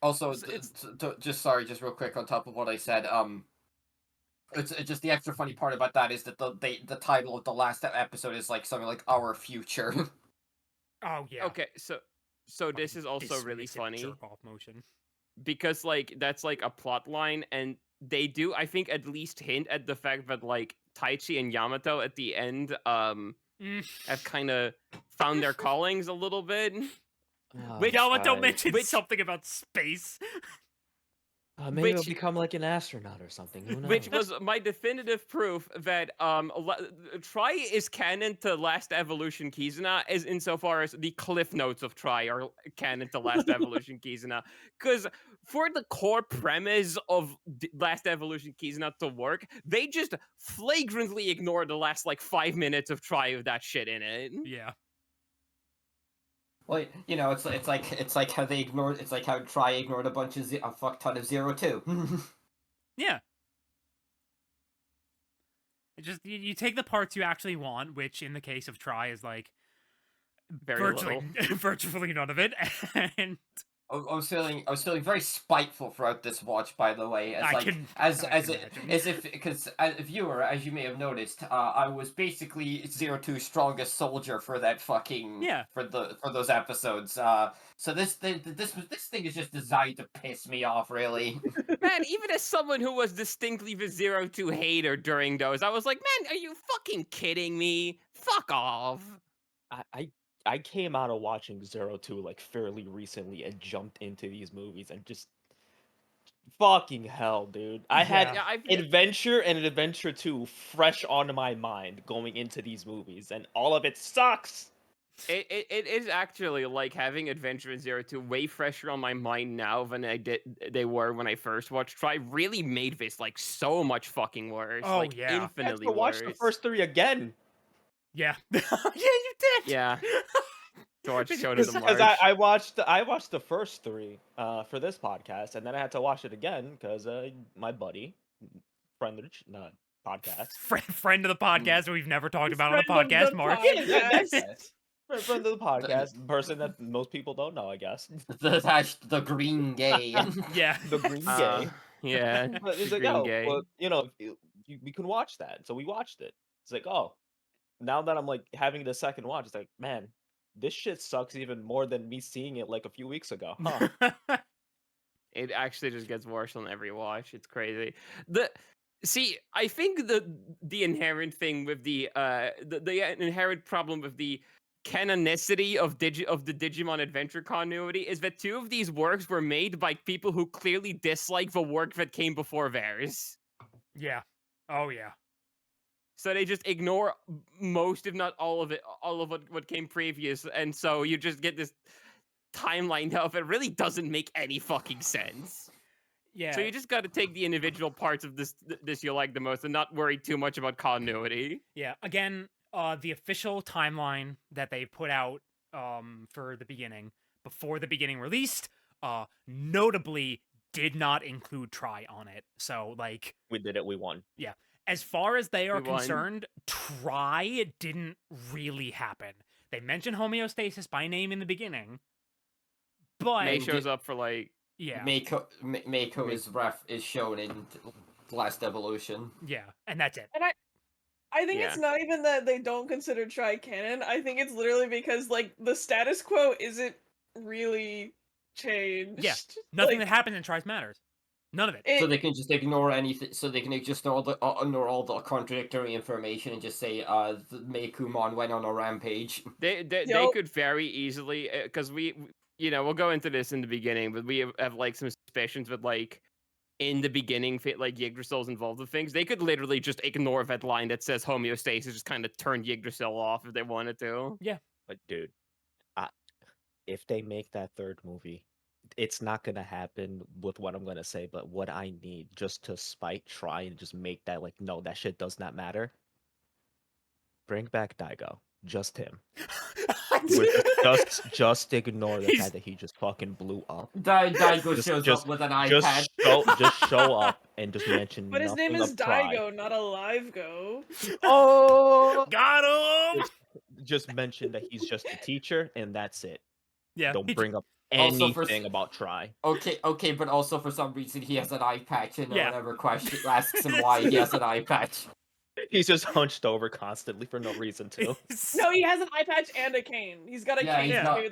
Also, It's just real quick on top of what I said, it's just the extra funny part about that is that the title of the last episode is like something like Our Future. Oh yeah. okay. So this is also really Dismissive funny jerk off motion. because like that's like a plot line, and they do I think at least hint at the fact that like Taichi and Yamato at the end have kind of found their callings a little bit. Yamato mentioned which- something about space. Maybe he'll which- become like an astronaut or something. Who knows? Which was my definitive proof that Try is canon to Last Evolution Kizuna, as insofar as the cliff notes of Try are canon to Last Evolution Kizuna. Because for the core premise of Last Evolution Kizuna to work, they just flagrantly ignore the last like 5 minutes of Try with that shit in it. Yeah. Well, it's like how they ignored. It's like how Try ignored a fuck ton of 02. Yeah. It just you take the parts you actually want, which in the case of Try is like Very virtually little. virtually none of it, and I was feeling very spiteful throughout this watch. By the way, I can imagine. because as a viewer, as you may have noticed, I was basically 02's strongest soldier for that fucking for those episodes. So this thing is just designed to piss me off, really. Man, even as someone who was distinctly the 02 hater during those, I was like, man, are you fucking kidding me? Fuck off. I came out of watching 02 like fairly recently and jumped into these movies and just fucking hell, dude. I had Adventure and Adventure 2 fresh on my mind going into these movies, and all of it sucks. It is actually like having Adventure in 02 way fresher on my mind now than they were when I first watched Try. Really made this like so much fucking worse. Oh, like yeah. infinitely I have to watch worse. the first 3 again. Yeah. Yeah, you did. Yeah. To watch Shonen Because to March. I watched the first 3 for this podcast, and then I had to watch it again because my buddy, friend of the podcast, Friend of the podcast, we've never talked about on the Friend of podcast, the Mark. podcast. Friend of the podcast, person that most people don't know, I guess. The green gay. Yeah. The green gay. Yeah. But it's the like, green oh, gay. well, we can watch that. So we watched it. It's like, oh, now that I'm like having the second watch, it's like, man, this shit sucks even more than me seeing it like a few weeks ago. Huh? It actually just gets worse on every watch. It's crazy. I think the inherent thing with the inherent problem with the canonicity of the Digimon Adventure continuity is that two of these works were made by people who clearly dislike the work that came before theirs. Yeah. Oh yeah. So they just ignore most, if not all of it, all of what came previous, and so you just get this timeline of it really doesn't make any fucking sense. Yeah. So you just got to take the individual parts of this you like the most and not worry too much about continuity. Yeah. Again, the official timeline that they put out for the beginning before the beginning released notably did not include Try on it. So like We did it, we won. Yeah. As far as they are We won. concerned, Try didn't really happen. They mention homeostasis by name in the beginning, but May shows up for like yeah, Mako is shown in Last Evolution. yeah, and that's it. And I think Yeah. it's not even that they don't consider Try canon. I think it's literally because like the status quo isn't really changed. Yeah. Nothing Like, that happens in Tries matters. None of it. So they can just ignore anything. So they can just ignore all the contradictory information and just say, the Meikumon went on a rampage. they Yup. could very easily, because we'll go into this in the beginning, but we have like some suspicions with like in the beginning, like Yggdrasil's involved with things. They could literally just ignore that line that says homeostasis, just kind of turn Yggdrasil off if they wanted to. Yeah. But dude, if they make that third movie, it's not gonna happen with what I'm gonna say, but what I need just to spite Try and just make that like, no, that shit does not matter. Bring back Daigo. Just him. Just ignore the fact that he just fucking blew up. Daigo shows up with an iPad. Just show up and just mention But his name is of Try. Daigo, not a live go. Oh, Got him. just mention that he's just a teacher and that's it. Yeah. Don't bring up Also anything about Try. Okay, but also for some reason he has an eye patch, and no Yeah. one ever asks him why he has an eye patch. He's just hunched over constantly for no reason too. No, he has an eye patch and a cane. He's got a cane too.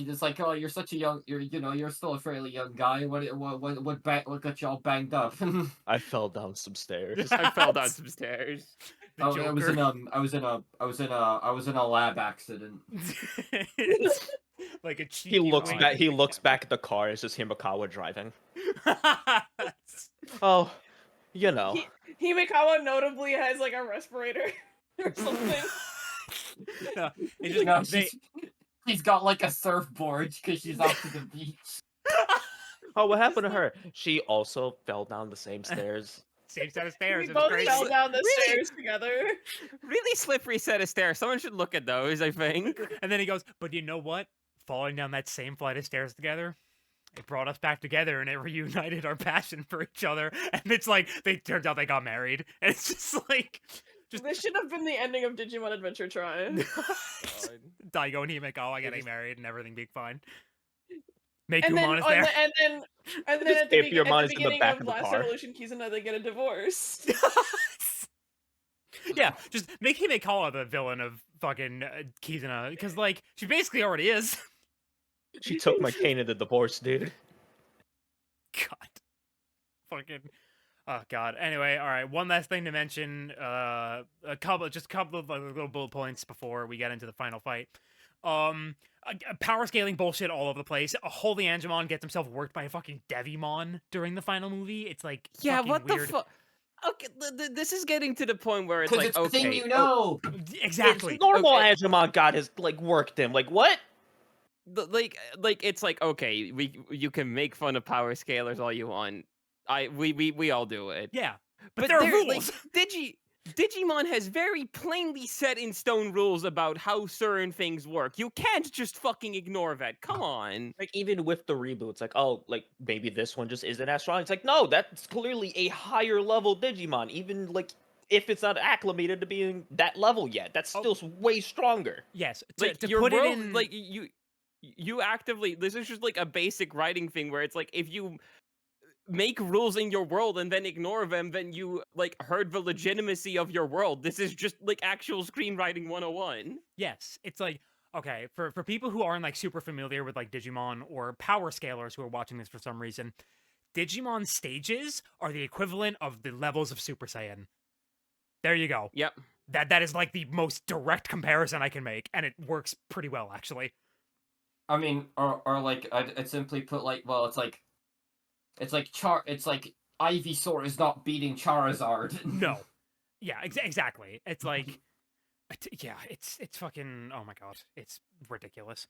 He's like, oh, you're such a young, you're still a fairly young guy. What got you all banged up? I fell down some stairs. I fell down some stairs. The I was in a lab accident. Like a cheeky He looks wink. back. He looks back at the car. It's just Himikawa driving. Oh, you know. Himikawa notably has like a respirator or something. No, it You just, know, they, he's got like a surfboard because she's off to the beach. Oh, what happened to her? She also fell down the same stairs. same set of stairs. We It was both great. fell down the Really? stairs together. Really slippery set of stairs. Someone should look at those, I think. And then he goes, but you know what? Falling down that same flight of stairs together, it brought us back together and it reunited our passion for each other. And it's like, turns out they got married. And it's just like... This should have been the ending of Digimon Adventure Try. Daigo and Himekawa getting married and everything being fine. And then, Meikumon is there. and then at the, If your mom is in the beginning back of of the Last car. Evolution, Kizuna, they get a divorce. Yeah, just make Himekawa the villain of fucking Kizuna, because, like, she basically already is. She took my cane in the divorce, dude. God. Fucking... Oh, God. Anyway, all right, one last thing to mention. A couple of like, little bullet points before we get into the final fight. Power scaling bullshit all over the place. Holy Angemon gets himself worked by a fucking Devimon during the final movie. It's like, Yeah, fucking what weird. the fuck? Okay, this is getting to the point where it's Because like, it's the okay, thing you know. Exactly. It's normal Okay. Angemon god has like worked him. Like what? like it's like, okay, you can make fun of power scalers all you want. We all do it. Yeah, but there are rules. Like, Digimon has very plainly set in stone rules about how certain things work. You can't just fucking ignore that. Come on. Like even with the reboots, like oh, like maybe this one just isn't as strong. It's like no, that's clearly a higher level Digimon. Even like if it's not acclimated to being that level yet. That's still way stronger. Yes, like to your put world, it in like you actively. This is just like a basic writing thing where it's like if you make rules in your world and then ignore them, then you like hurt the legitimacy of your world. This is just like actual screenwriting 101. Yes, it's like okay, for people who aren't like super familiar with like Digimon or power scalers who are watching this for some reason, Digimon stages are the equivalent of the levels of Super Saiyan. There you go. Yep. That is like the most direct comparison I can make, and it works pretty well actually. I mean, or like I'd simply put like, well, it's like Ivysaur is not beating Charizard. No. Yeah, exactly. It's like yeah, it's fucking oh my god, it's ridiculous.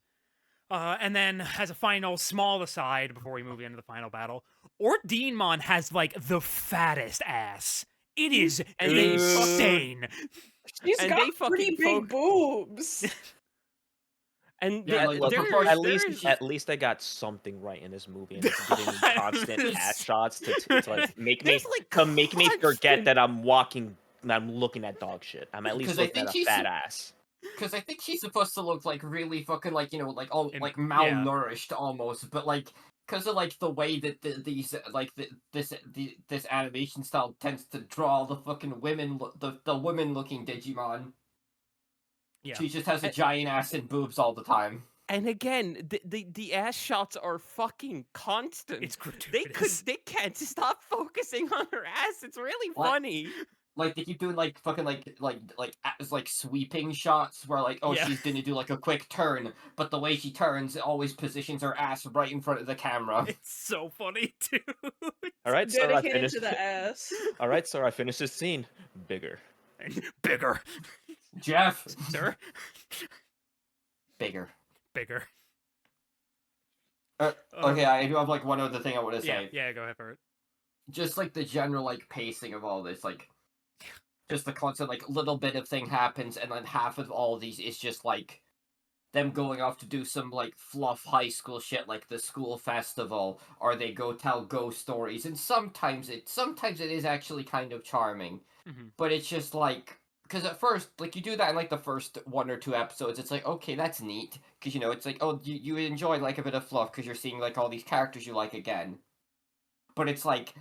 And then as a final small aside before we move into the final battle, Ordinmon has like the fattest ass. It is And they insane. She's and got they pretty fucking big boobs. And Yeah, like, there, at there least is at least I got something right in this movie, and it's giving me constant ass shots to like make me there's, like, make me forget constant- that I'm looking at dog shit. I'm at least 'Cause I looking think at a she's fat ass. Because I think she's supposed to look like really fucking like, you know, like all And- like yeah. malnourished almost, but like because of like the way that this animation style tends to draw the fucking the women looking Digimon. Yeah. She just has a And- giant ass and boobs all the time. And again, the ass shots are fucking constant. It's gratuitous. They can't stop focusing on her ass. It's really What? funny. Like they keep doing like fucking like sweeping shots where like, oh, Yeah. she's gonna do like a quick turn, but the way she turns, it always positions her ass right in front of the camera. It's so funny too. All right, sir, I Dedicated finished. to the ass. All right, sir, I finished this scene. Bigger. Bigger. Jeff, Sir? bigger. Bigger. Okay, I do have like one other thing I want to say. Yeah, go ahead for it. Just like the general like pacing of all this, like just the constant like little bit of thing happens, and then half of all these is just like them going off to do some like fluff high school shit, like the school festival, or they go tell ghost stories, and sometimes it is actually kind of charming, but it's just like. Because at first, like, you do that in, like, the first 1 or 2 episodes, it's like, okay, that's neat. Because, you know, it's like, oh, you enjoy, like, a bit of fluff because you're seeing, like, all these characters you like again. But it's like,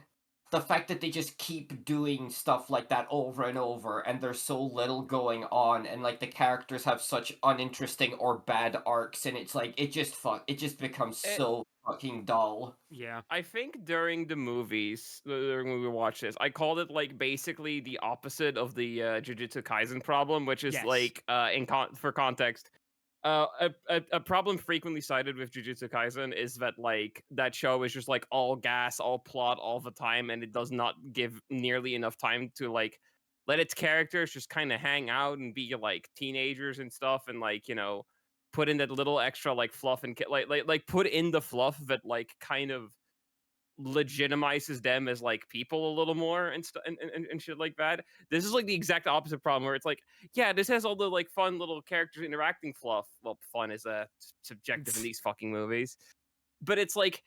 the fact that they just keep doing stuff like that over and over, and there's so little going on, and, like, the characters have such uninteresting or bad arcs, and it's like, it just becomes so fucking dull. Yeah. I think during the movies, during when we watched this, I called it like basically the opposite of the Jujutsu Kaisen problem, which is Yes. like for context, a problem frequently cited with Jujutsu Kaisen is that like that show is just like all gas, all plot, all the time, and it does not give nearly enough time to like let its characters just kind of hang out and be like teenagers and stuff, and like put in that little extra like fluff and like put in the fluff that like kind of legitimizes them as like people a little more and stuff and shit like that. This is like the exact opposite problem where it's like, yeah, this has all the like fun little characters interacting fluff. Well, fun is subjective in these fucking movies, but it's like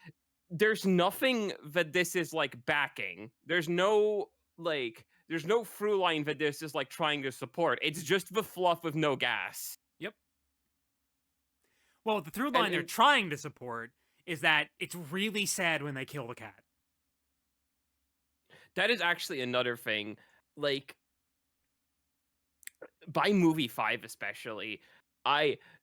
there's nothing that this is like backing. There's no through line that this is like trying to support. It's just the fluff with no gas. Yep. Well, the through line they're trying to support is that it's really sad when they kill the cat. That is actually another thing. Like, by movie 5 especially,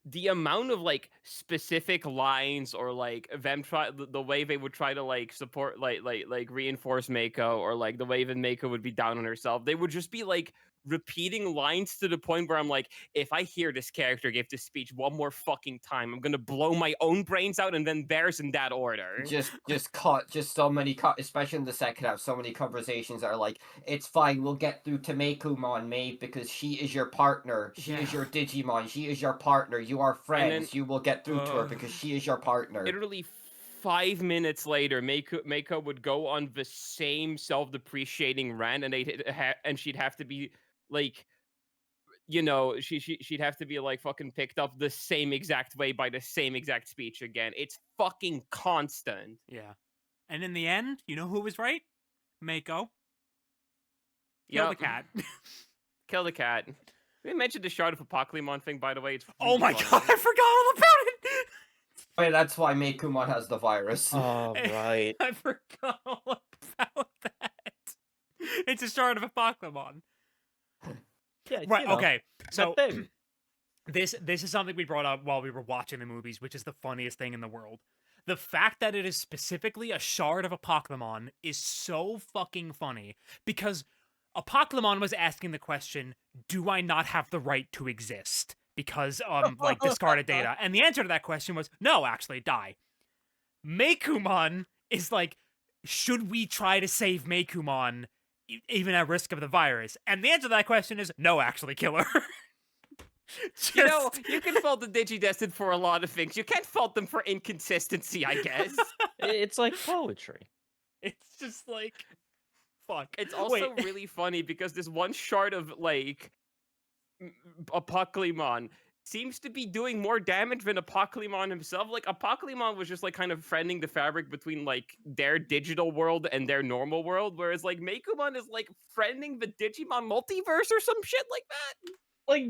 the amount of like specific lines or like them try the way they would try to like support like reinforce Mako, or like the way that Mako would be down on herself, they would just be like repeating lines to the point where I'm like, if I hear this character give this speech one more fucking time, I'm gonna blow my own brains out, and then theirs in that order. Just so many especially in the second half, so many conversations are like, it's fine, we'll get through to Mekumon, mate, because she is your partner, she is your Digimon, she is your partner, you are friends, you will get through to her because she is your partner. Literally 5 minutes later, Mako would go on the same self-depreciating rant, and she'd have to be like, she'd have to be like fucking picked up the same exact way by the same exact speech again. It's fucking constant. Yeah. And in the end, you know who was right? Mako. Kill the cat. Kill the cat. We mentioned the shard of a Pokemon thing, by the way. It's Oh my funny. god, I forgot all about it! Wait, that's why Meikumon has the virus. Oh, right. I forgot all about that. It's a shard of a Pokemon. Yeah, Right, okay. that So thing. this is something we brought up while we were watching the movies, which is the funniest thing in the world. The fact that it is specifically a shard of a Pokemon is so fucking funny because a Pokemon was asking the question, do I not have the right to exist? Because like discarded data. And the answer to that question was no, actually, die. Meikumon is like, should we try to save Meikumon even at risk of the virus? And the answer to that question is no, actually, kill her. You know, you can fault the Digidestined for a lot of things. You can't fault them for inconsistency, I guess. It's like poetry. It's just like, fuck. It's also really funny because this one shard of, like, a Pokemon seems to be doing more damage than a Pokemon himself. Like, a Pokemon was just, like, kind of friending the fabric between, like, their digital world and their normal world, whereas, like, Meikumon is, like, friending the Digimon multiverse or some shit like that. Like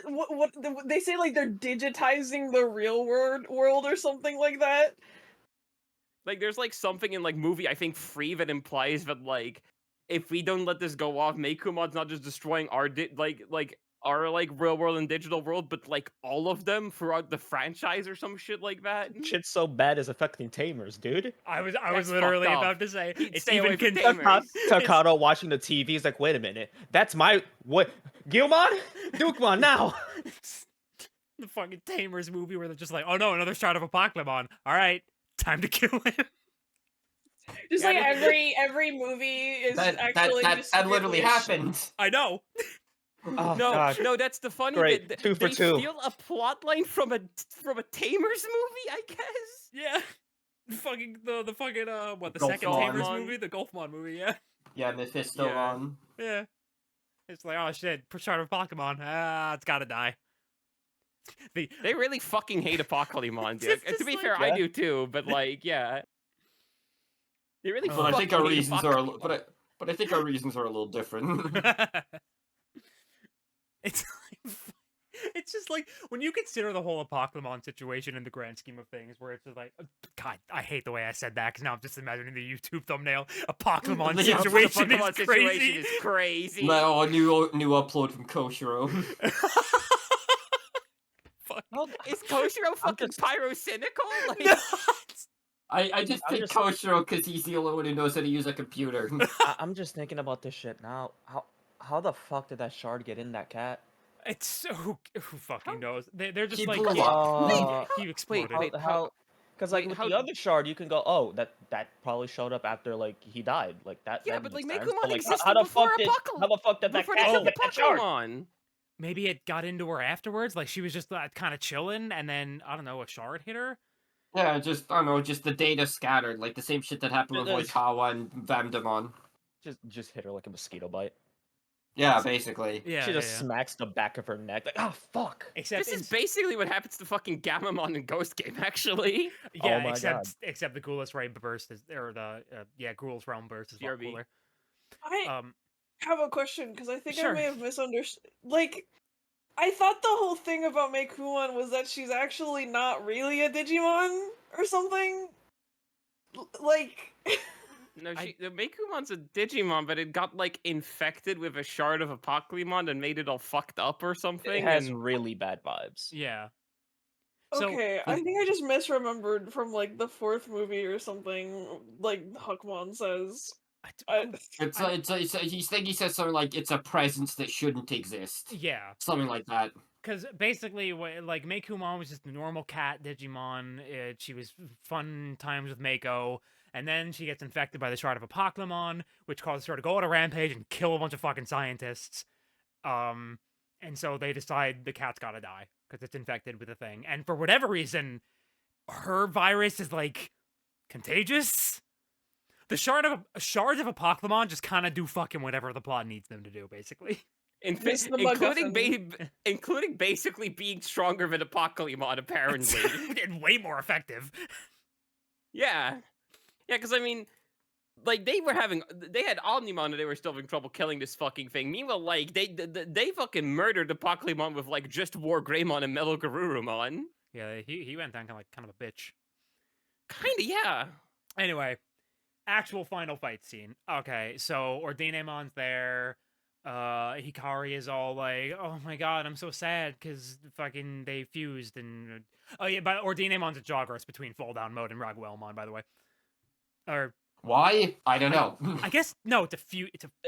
what they say, like they're digitizing the real world or something like that. Like there's like something in like movie I think Free that implies that like if we don't let this go off, Meikumon's not just destroying our our like real world and digital world, but like all of them throughout the franchise or some shit like that. Shit's so bad it's affecting tamers, dude. I was That's literally fucked up. about to say He'd it's stay even away from con- tamers. Takato watching the TV is like, wait a minute, that's my what? Gilmon, Dukemon now. the fucking Tamers movie where they're just like, oh no, another shot of a Pokemon. All right, time to kill him. Just Yeah, like that- every movie is That actually just that literally secretly happened. I know. Oh, no, God. no, that's the funny Great. bit. 2 for They 2. steal a plot line from a Tamers movie, I guess. Yeah. The fucking what the Golfmon. second Tamers movie, the Golfmon movie, yeah. Yeah, Mephistomon. Yeah. It's like, oh shit, shot of a Pokemon. Ah, it's gotta die. They really fucking hate a Pokemon, dude. It's To just be like- fair, I Yeah. do too, but like, yeah. They really But I think fucking our hate a reasons are Pokemon. but I think our reasons are a little different. it's like, it's just like when you consider the whole Pokemon situation in the grand scheme of things, where it's just like, God, I hate the way I said that because now I'm just imagining the YouTube thumbnail. A Pokemon The situation Pokemon is situation crazy. is crazy. No, a new upload from Koshiro. Fuck. Is Koshiro fucking just- pyrocynical? Like, No. I just I'm picked just- Koshiro because he's the only one who knows how to use a computer. I'm just thinking about this shit now. How the fuck did that shard get in that cat? It's so who fucking knows? They're just He like blew up. he exploded. wait, How? Because like wait, with how- the other shard, you can go, oh, that probably showed up after like he died, like that. Yeah, that but, like, makes sense. Meikumon But, like, existed how the before fuck did Apocalypse- how the fuck did that before cat they killed get the that shard? Pokemon. Maybe it got into her afterwards. Like she was just kind of chilling, and then I don't know, a shard hit her. Yeah, just I don't know, just the data scattered, like the same shit that happened with There's- Oikawa and Vamdemon. Just hit her like a mosquito bite. Yeah, basically. Yeah, She yeah, just yeah. smacks the back of her neck like, oh fuck. Except This is basically what happens to fucking Gamamon in Ghost Game, actually. yeah, Oh my except the Ghoulish Ray burst is, or the Ghoulish Realm burst is a lot GRB. cooler. I Um, have a question because I think Sure. I may have misunderstood. Like, I thought the whole thing about Meikumon was that she's actually not really a Digimon or something. Like, No, the Meikumon's a Digimon, but it got like infected with a shard of a Pokemon and made it all fucked up or something. It has and really bad vibes. yeah. So, okay, I think I just misremembered from like the fourth movie or something. Like Huckmon says. He says something like it's a presence that shouldn't exist. yeah, Something like that. because basically, like Meikumon was just a normal cat Digimon. She was fun times with Mako, and then she gets infected by the shard of a Pokemon, which causes her to go on a rampage and kill a bunch of fucking scientists. And so they decide the cat's gotta die because it's infected with a thing, and for whatever reason, her virus is like contagious. The shards of a Pokemon just kind of do fucking whatever the plot needs them to do, basically. Miss the including basically being stronger than a Pokemon, apparently. And way more effective. Yeah, because I mean, like they had Omnimon and they were still having trouble killing this fucking thing. Meanwhile, like they fucking murdered the Pokemon with like just War Greymon and Metal Garurumon. Yeah, he went down kind of a bitch. Kinda, yeah. Anyway, actual final fight scene. Okay, so Ordinemon's there. Hikari is all like, "Oh my god, I'm so sad because fucking they fused." And oh yeah, but Ordinemon's a Jogger's between Fall Down Mode and Raguelmon, by the way. Or Why? I don't know. I guess no, it's a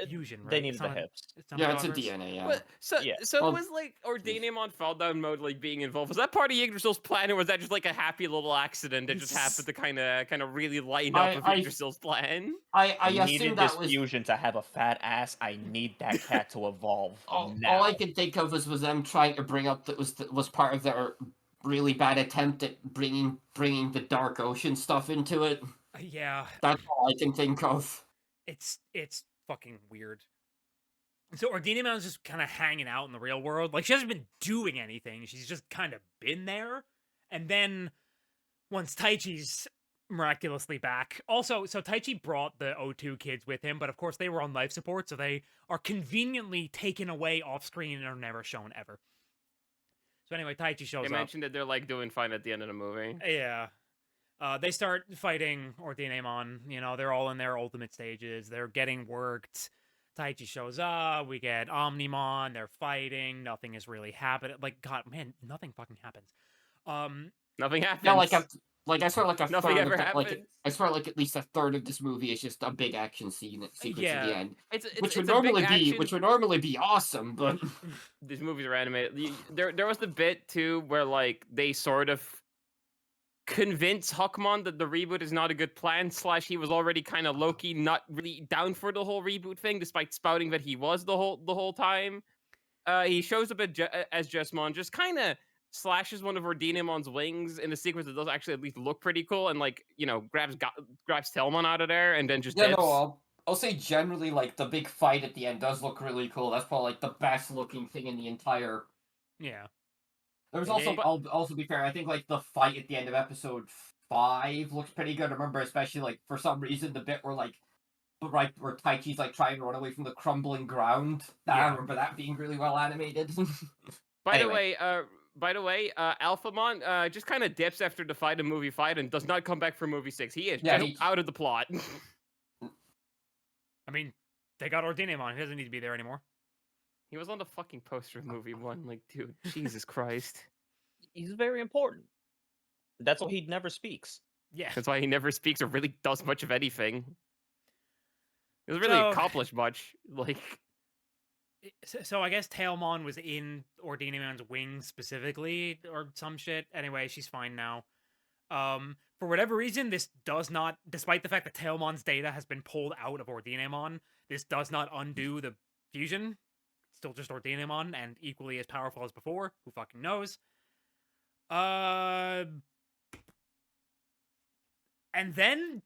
fusion, right? They needed the hips. It's not Yeah, it's a Joggers? DNA. Yeah. But Yeah. so Well, was like Ordinemon Fall Down Mode like being involved? Was that part of Yggdrasil's plan, or was that just like a happy little accident that just happened to kind of really line up with Yggdrasil's plan? I I assume needed that this was fusion to have a fat ass. I need that cat to evolve all now. I could think of was them trying to bring up that was part of their really bad attempt at bringing the Dark Ocean stuff into it. Yeah, That's all I can think of. it's fucking weird. So Ordinemon's just kind of hanging out in the real world. Like she hasn't been doing anything. She's just kind of been there. And then once Taichi's miraculously back. Also, so Taichi brought the O2 kids with him, but of course they were on life support, so they are conveniently taken away off screen and are never shown ever. So anyway, Taichi shows up. They mentioned that they're like doing fine at the end of the movie. Yeah. They start fighting Ordinemon. You know, they're all in their ultimate stages. They're getting worked. Taichi shows up. We get Omnimon. They're fighting. Nothing is really happening. Like, God, man, nothing fucking happens. Nothing happens. Yeah, I swear like a Nothing third ever of the, happens. I swear like at least a third of this movie is just a big action sequence Yeah. at the end, Which would normally be awesome, but these movies are animated. There was the bit too where like they sort of convince Huckmon that the reboot is not a good plan. / he was already kind of low-key not really down for the whole reboot thing, despite spouting that he was the whole time. He shows up as Jesmon, just kind of slashes one of Ordinemon's wings in a sequence that does actually at least look pretty cool, and like grabs Telmon out of there, and then just dips. I'll say generally like the big fight at the end does look really cool. That's probably like the best looking thing in the entire. Yeah. There was also, I'll also be fair, I think like the fight at the end of episode 5 looks pretty good. I remember especially like for some reason the bit where like where Taichi's like trying to run away from the crumbling ground. I remember that being really well animated. By the way, Alphamon just kind of dips after the fight in movie 5 and does not come back for movie 6. He is out of the plot. I mean, they got Ordinemon. He doesn't need to be there anymore. He was on the fucking poster of movie 1. Like, dude, Jesus Christ. He's very important. That's why he never speaks. Yeah. That's why he never speaks or really does much of anything. He doesn't really accomplish much. Like, so I guess Tailmon was in Ordinemon's wings specifically, or some shit. Anyway, she's fine now. For whatever reason, this does not, despite the fact that Tailmon's data has been pulled out of Ordinemon, this does not undo the fusion. It's still just Ordinemon and equally as powerful as before. Who fucking knows? And then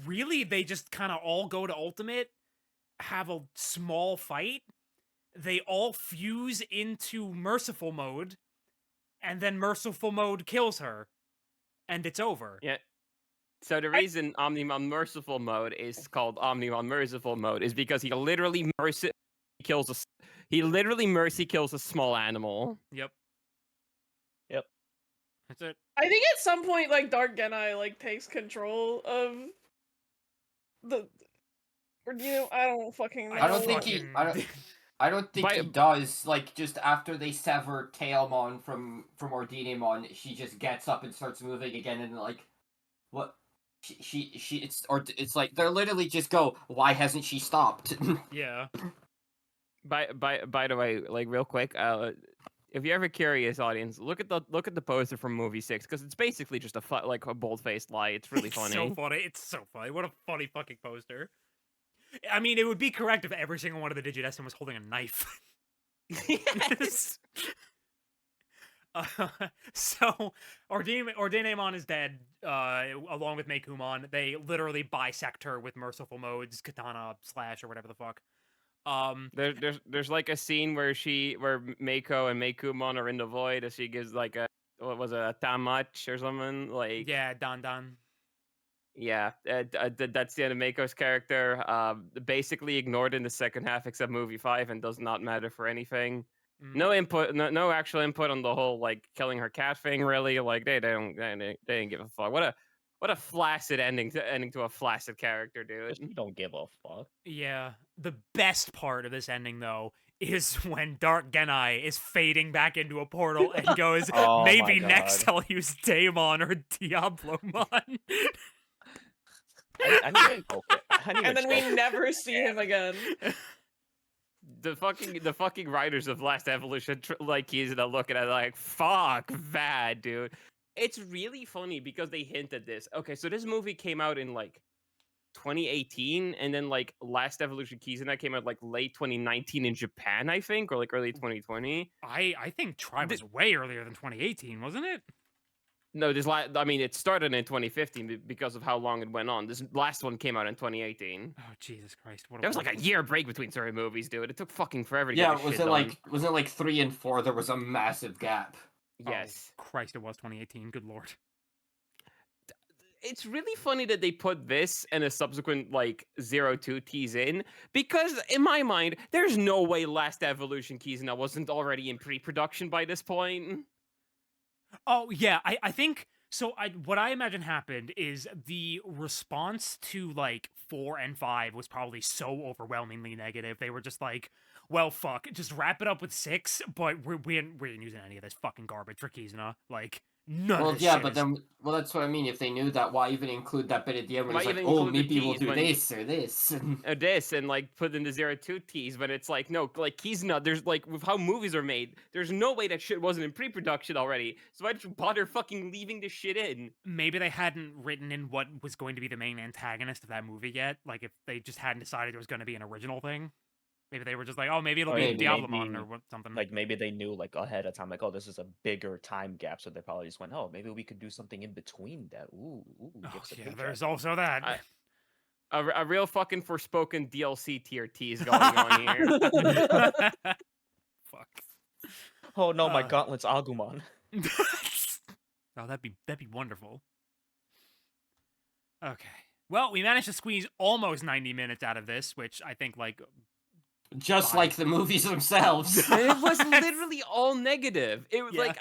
really they just kind of all go to ultimate, have a small fight. They all fuse into merciful mode, and then merciful mode kills her, and it's over. Yeah. So the reason Omnimon Merciful Mode is called Omnimon Merciful Mode is because he literally mercy kills a small animal. Yep. That's it. I think at some point, like Dark Genai, like takes control of the, or I don't fucking know. I don't think he does. Like just after they sever Tailmon from Ordinemon, she just gets up and starts moving again, and like, what? It's like they're literally just go. Why hasn't she stopped? Yeah. By the way, like real quick, if you're ever curious, audience, look at the poster from movie 6 because it's basically just a bold-faced lie. It's really funny. So funny. It's so funny. What a funny fucking poster. I mean, it would be correct if every single one of the Digidestined was holding a knife. Yes. So Ordinemon is dead, along with Meikumon. They literally bisect her with merciful modes, katana, slash, or whatever the fuck. There's like a scene where Meiko and Meikumon are in the void as she gives like a tamach or something like. Yeah, Dan. Yeah, that's the Mako's character. Basically ignored in the second half except movie 5 and does not matter for anything. No input, no actual input on the whole like killing her cat thing. Really, like they didn't give a fuck. What a flaccid ending to a flaccid character, dude. Just don't give a fuck. Yeah. The best part of this ending, though, is when Dark Genai is fading back into a portal and goes, Oh my maybe next God. I'll use Daemon or Diablomon. I need to poke it. And then we never see him again. The fucking writers of Last Evolution like he's looking at it like fuck that, dude. It's really funny because they hint at this. Okay, so this movie came out in like 2018, and then like Last Evolution Kizuna came out like late 2019 in Japan, I think, or like early 2020. I think Try was way earlier than 2018, wasn't it? No, I mean, it started in 2015 because of how long it went on. This last one came out in 2018. Oh Jesus Christ! There was like a year break between certain movies, dude. It took fucking forever to Yeah, get was this shit done. was it like 3 and 4? There was a massive gap. Yes. Oh, Christ, it was 2018. Good lord. It's really funny that they put this and a subsequent like 02 tease in, because in my mind, there's no way Last Evolution Kizuna wasn't already in pre-production by this point. Oh yeah, I think so. What I imagine happened is the response to like 4 and 5 was probably so overwhelmingly negative. They were just like, "Well, fuck, just wrap it up with 6." But we ain't using any of this fucking garbage for Kizuna. Like none of this yeah, shit but is... then, well, that's what I mean. If they knew that, why even include that bit at the end where Why it's like, even oh, include the maybe we'll tease do when- this or this. This and like put in the 02 tease, but it's like no, like Kizuna, there's like with how movies are made, there's no way that shit wasn't in pre-production already. So why did you bother fucking leaving this shit in? Maybe they hadn't written in what was going to be the main antagonist of that movie yet. Like if they just hadn't decided there was going to be an original thing. Maybe they were just like, oh, maybe it'll be maybe, Diablomon or something. Like maybe they knew like ahead of time, like, oh, this is a bigger time gap, so they probably just went, oh, maybe we could do something in between that. Ooh, give us a yeah, paycheck. there's also that. A real fucking Forspoken DLC tier tease going on here. Fuck. Oh no, my gauntlet's Agumon. Oh, that'd be wonderful. Okay. Well, we managed to squeeze almost 90 minutes out of this, which I think like Just like the movies themselves. It was literally all negative. It was like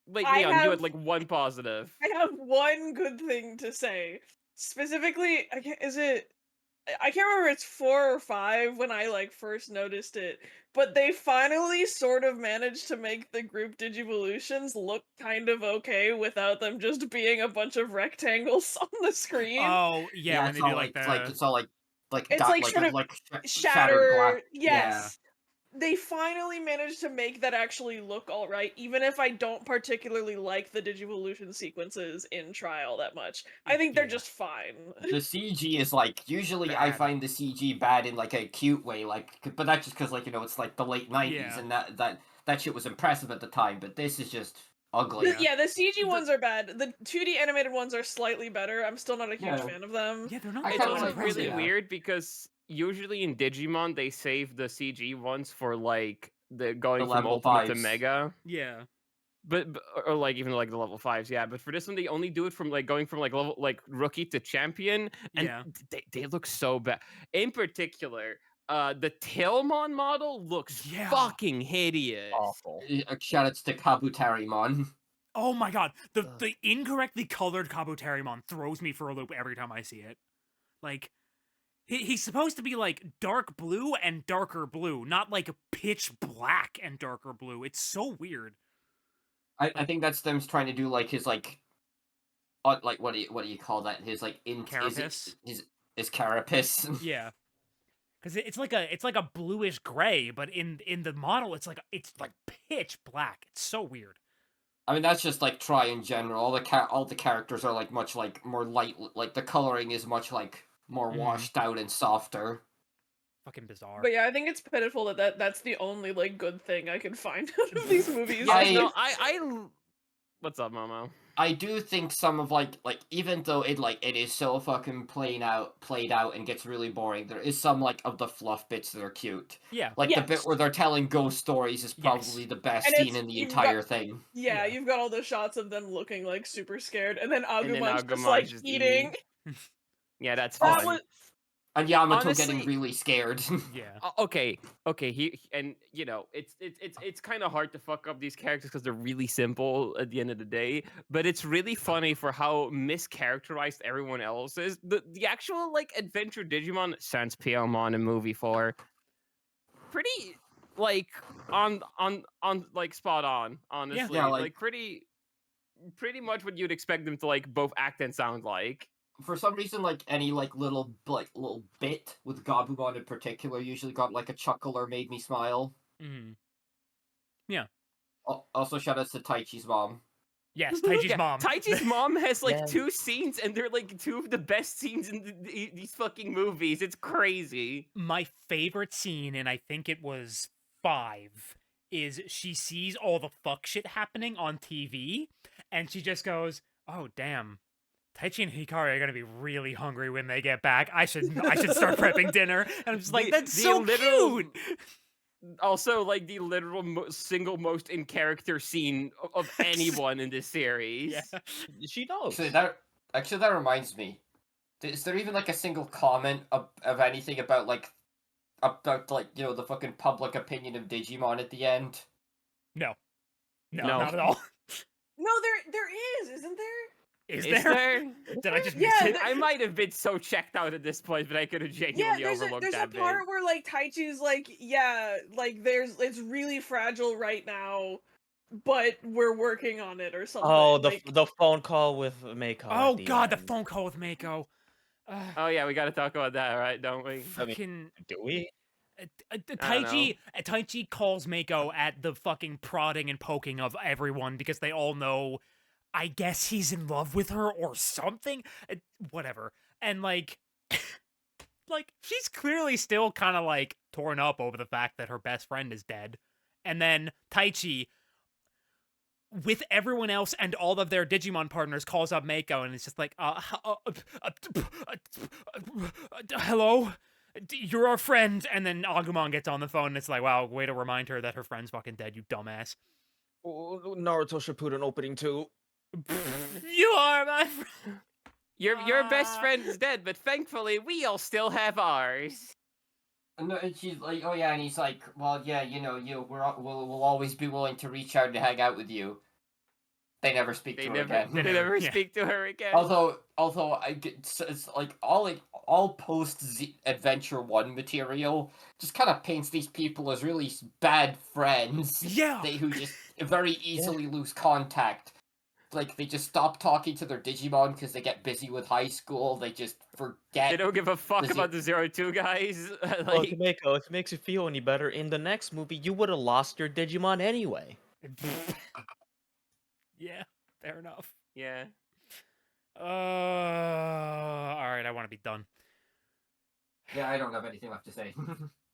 Leon, you had like one positive. I have one good thing to say. Specifically, I can't remember if it's 4 or 5 when I like first noticed it, but they finally sort of managed to make the group Digivolutions look kind of okay without them just being a bunch of rectangles on the screen. Oh yeah, when it's they all do like the... it's all like it's like sort of shattered glass. Yes. They finally managed to make that actually look alright, even if I don't particularly like the Digivolution sequences in Trial that much. I think they're just fine. The CG is like, usually bad. I find the CG bad in like a cute way, like, but that's just because like, you know, it's like the late 90s and that shit was impressive at the time, but this is just ugly. Yeah, the CG ones are bad. The 2D animated ones are slightly better. I'm still not a huge fan of them. Yeah, they're not. It's also really weird because usually in Digimon they save the CG ones for like the going from Ultimate to Mega. Yeah. But or like even like the level 5s, yeah. But for this one, they only do it from like going from like level like rookie to champion, and they look so bad. In particular, the Tailmon model looks fucking hideous. Awful. Shout outs to Kabutarimon. Oh my god, the incorrectly colored Kabutarimon throws me for a loop every time I see it. Like, he's supposed to be like dark blue and darker blue, not like pitch black and darker blue. It's so weird. I think that's them trying to do like his like what do you call that? His like carapace. His carapace. Yeah. Because it's like a bluish gray, but in the model it's like pitch black. It's so weird. I mean, that's just like Try in general. All the characters are like much like more light. Like the coloring is much like more washed out and softer. Fucking bizarre. But yeah, I think it's pitiful that that's the only like good thing I can find out of these movies. I What's up, Momo? I do think some of like even though it is so fucking played out and gets really boring, there is some like of the fluff bits that are cute. Yeah. Like the bit where they're telling ghost stories is probably the best And scene in the entire thing. Yeah, you've got all the shots of them looking like super scared, and then And then Agumon's just Agumon's like just eating. Yeah, that's That fun. was And Yamato Honestly, getting really scared. Yeah. Okay. And you know, it's kind of hard to fuck up these characters because they're really simple at the end of the day. But it's really funny for how mischaracterized everyone else is. The actual like adventure Digimon since Biyomon in movie 4, pretty like on like spot on. Honestly, Yeah, like pretty much what you'd expect them to like both act and sound like. For some reason, like any little bit with Gabumon in particular usually got like a chuckle or made me smile. Mm-hmm. Yeah. Also, shout outs to Taichi's mom. Yes, Taichi's mom. Taichi's mom has like 2 scenes, and they're like 2 of the best scenes in these fucking movies. It's crazy. My favorite scene, and I think it was 5, is she sees all the fuck shit happening on TV, and she just goes, "Oh damn, Taichi and Hikari are gonna be really hungry when they get back. I should start prepping dinner." And I'm just like, "That's so cute." Also, like the literal single most in character scene of anyone in this series. Yeah, she knows. Actually, that reminds me. Is there even like a single comment of anything about the fucking public opinion of Digimon at the end? No, not at all. No, there is, isn't there? Is there? Did I just miss it? I might have been so checked out at this point, but I could have genuinely overlooked that there's a part where like Taichi's like, yeah, like it's really fragile right now, but we're working on it or something. Oh, the phone call with Mako. Oh god, the phone call with Mako. Oh yeah, we got to talk about that, right? Don't we? Fucking do we? Taichi calls Mako at the fucking prodding and poking of everyone because they all know, I guess he's in love with her or something. Whatever. And like she's clearly still kind of like torn up over the fact that her best friend is dead. And then Taichi, with everyone else and all of their Digimon partners, calls up Mako and it's just like, hello? You're our friend. And then Agumon gets on the phone and it's like, wow, way to remind her that her friend's fucking dead, you dumbass. Naruto Shippuden opening 2. You are my friend. Your best friend's dead, but thankfully we all still have ours. And she's like, oh yeah, and he's like, well, yeah, we'll always be willing to reach out and hang out with you. They never speak to her again. They never speak to her again. Although it's like all post Adventure 1 material just kind of paints these people as really bad friends. Yeah. Who just very easily lose contact. Like, they just stop talking to their Digimon because they get busy with high school. They just forget. They don't give a fuck about the 02 guys. Well, Mako, if it makes you feel any better, in the next movie, you would have lost your Digimon anyway. Yeah, fair enough. Yeah. Alright, I want to be done. Yeah, I don't have anything left to say.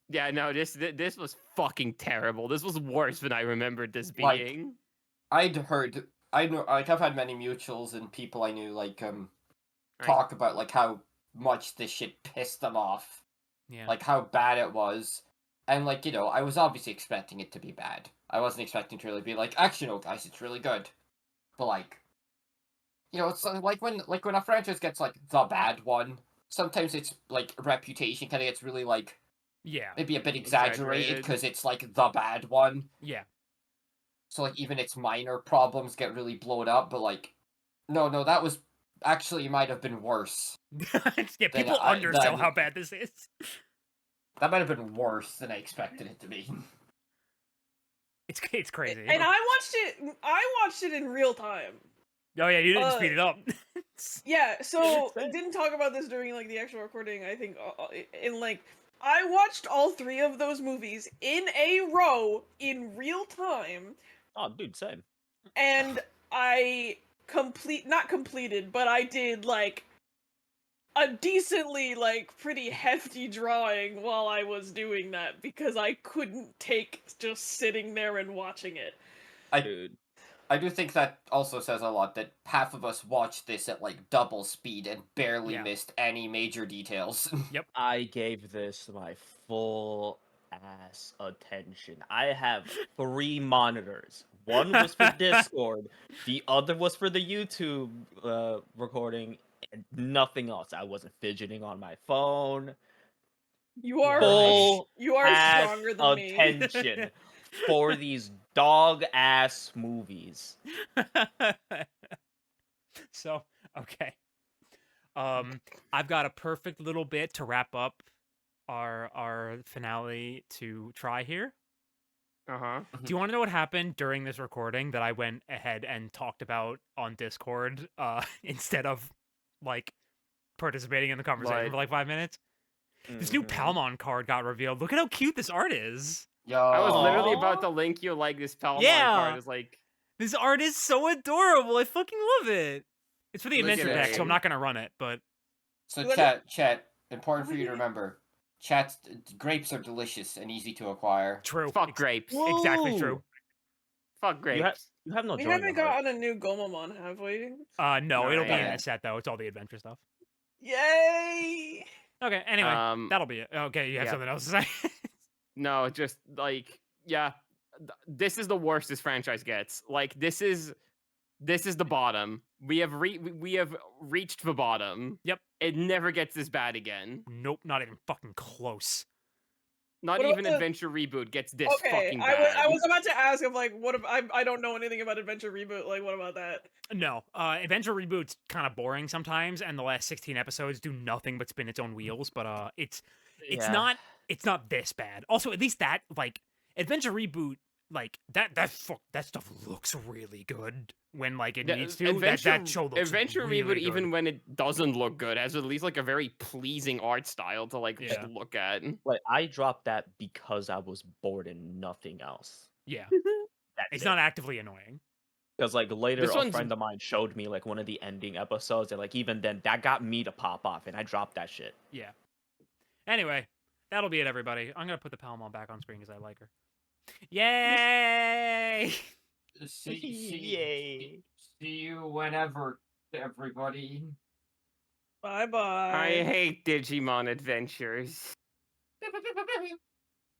Yeah, no, this was fucking terrible. This was worse than I remembered this being. I've had many mutuals and people I knew talk about how much this shit pissed them off. Yeah. Like how bad it was. And I was obviously expecting it to be bad. I wasn't expecting to really be like, actually no guys, it's really good. But it's like when a franchise gets the bad one, sometimes it's reputation kind of gets really maybe a bit exaggerated because it's the bad one. Yeah. So even its minor problems get really blown up, but no, that was actually might have been worse. Yeah, people undersell how bad this is. That might have been worse than I expected it to be. It's crazy. And I watched it in real time. Oh yeah, you didn't speed it up. Yeah, so didn't talk about this during the actual recording. I think I watched all 3 of those movies in a row in real time. Oh, dude, same. And I not completed, but I did a decently pretty hefty drawing while I was doing that because I couldn't take just sitting there and watching it. I do think that also says a lot that half of us watched this at like double speed and barely missed any major details. Yep. I gave this my full ass attention. I have 3 monitors. One was for Discord, the other was for the YouTube recording, and nothing else. I wasn't fidgeting on my phone. You are Full you are ass stronger than me. attention for these dog ass movies. So, okay. I've got a perfect little bit to wrap up our finale to try here. Uh-huh. Do you want to know what happened during this recording that I went ahead and talked about on Discord instead of like participating in the conversation for like 5 minutes? This new Palmon card got revealed. Look at how cute this art is. Yo. I was literally about to link you like this Palmon card is like. This art is so adorable. I fucking love it. It's for the Look adventure at deck, it. so I'm not gonna run it, but So chat, important for you to remember. Chat, grapes are delicious and easy to acquire. true. Fuck grapes. Exactly true. Fuck grapes. You have no We joy in haven't your heart. gotten a new Gomamon, have we? No, No, it'll be in yeah. the set though. It's all the adventure stuff. Yay! Okay, anyway, that'll be it. Okay, you have something else to say? No, just like this is the worst this franchise gets. Like this is the bottom. We have reached the bottom. Yep. It never gets this bad again. Nope, not even fucking close. Not What even about the- Adventure Reboot gets this Okay, fucking bad. I was about to ask of like what I don't know anything about Adventure Reboot. Like, what about that? No, Adventure Reboot's kind of boring sometimes, and the last 16 episodes do nothing but spin its own wheels. But it's not this bad. Also, at least that like Adventure Reboot, like that stuff looks really good when like it needs to. That show looks Adventure really Reboot, good. even when it doesn't look good, has at least like a very pleasing art style to like just look at. Like I dropped that because I was bored and nothing else. Yeah, That's it's it. not actively annoying. Because like later, This a one's- friend of mine showed me like one of the ending episodes, and like even then, that got me to pop off, and I dropped that shit. Yeah. Anyway, that'll be it, everybody. I'm gonna put the Palmon back on screen because I like her. Yay! See you whenever, everybody. Bye bye. I hate Digimon Adventures.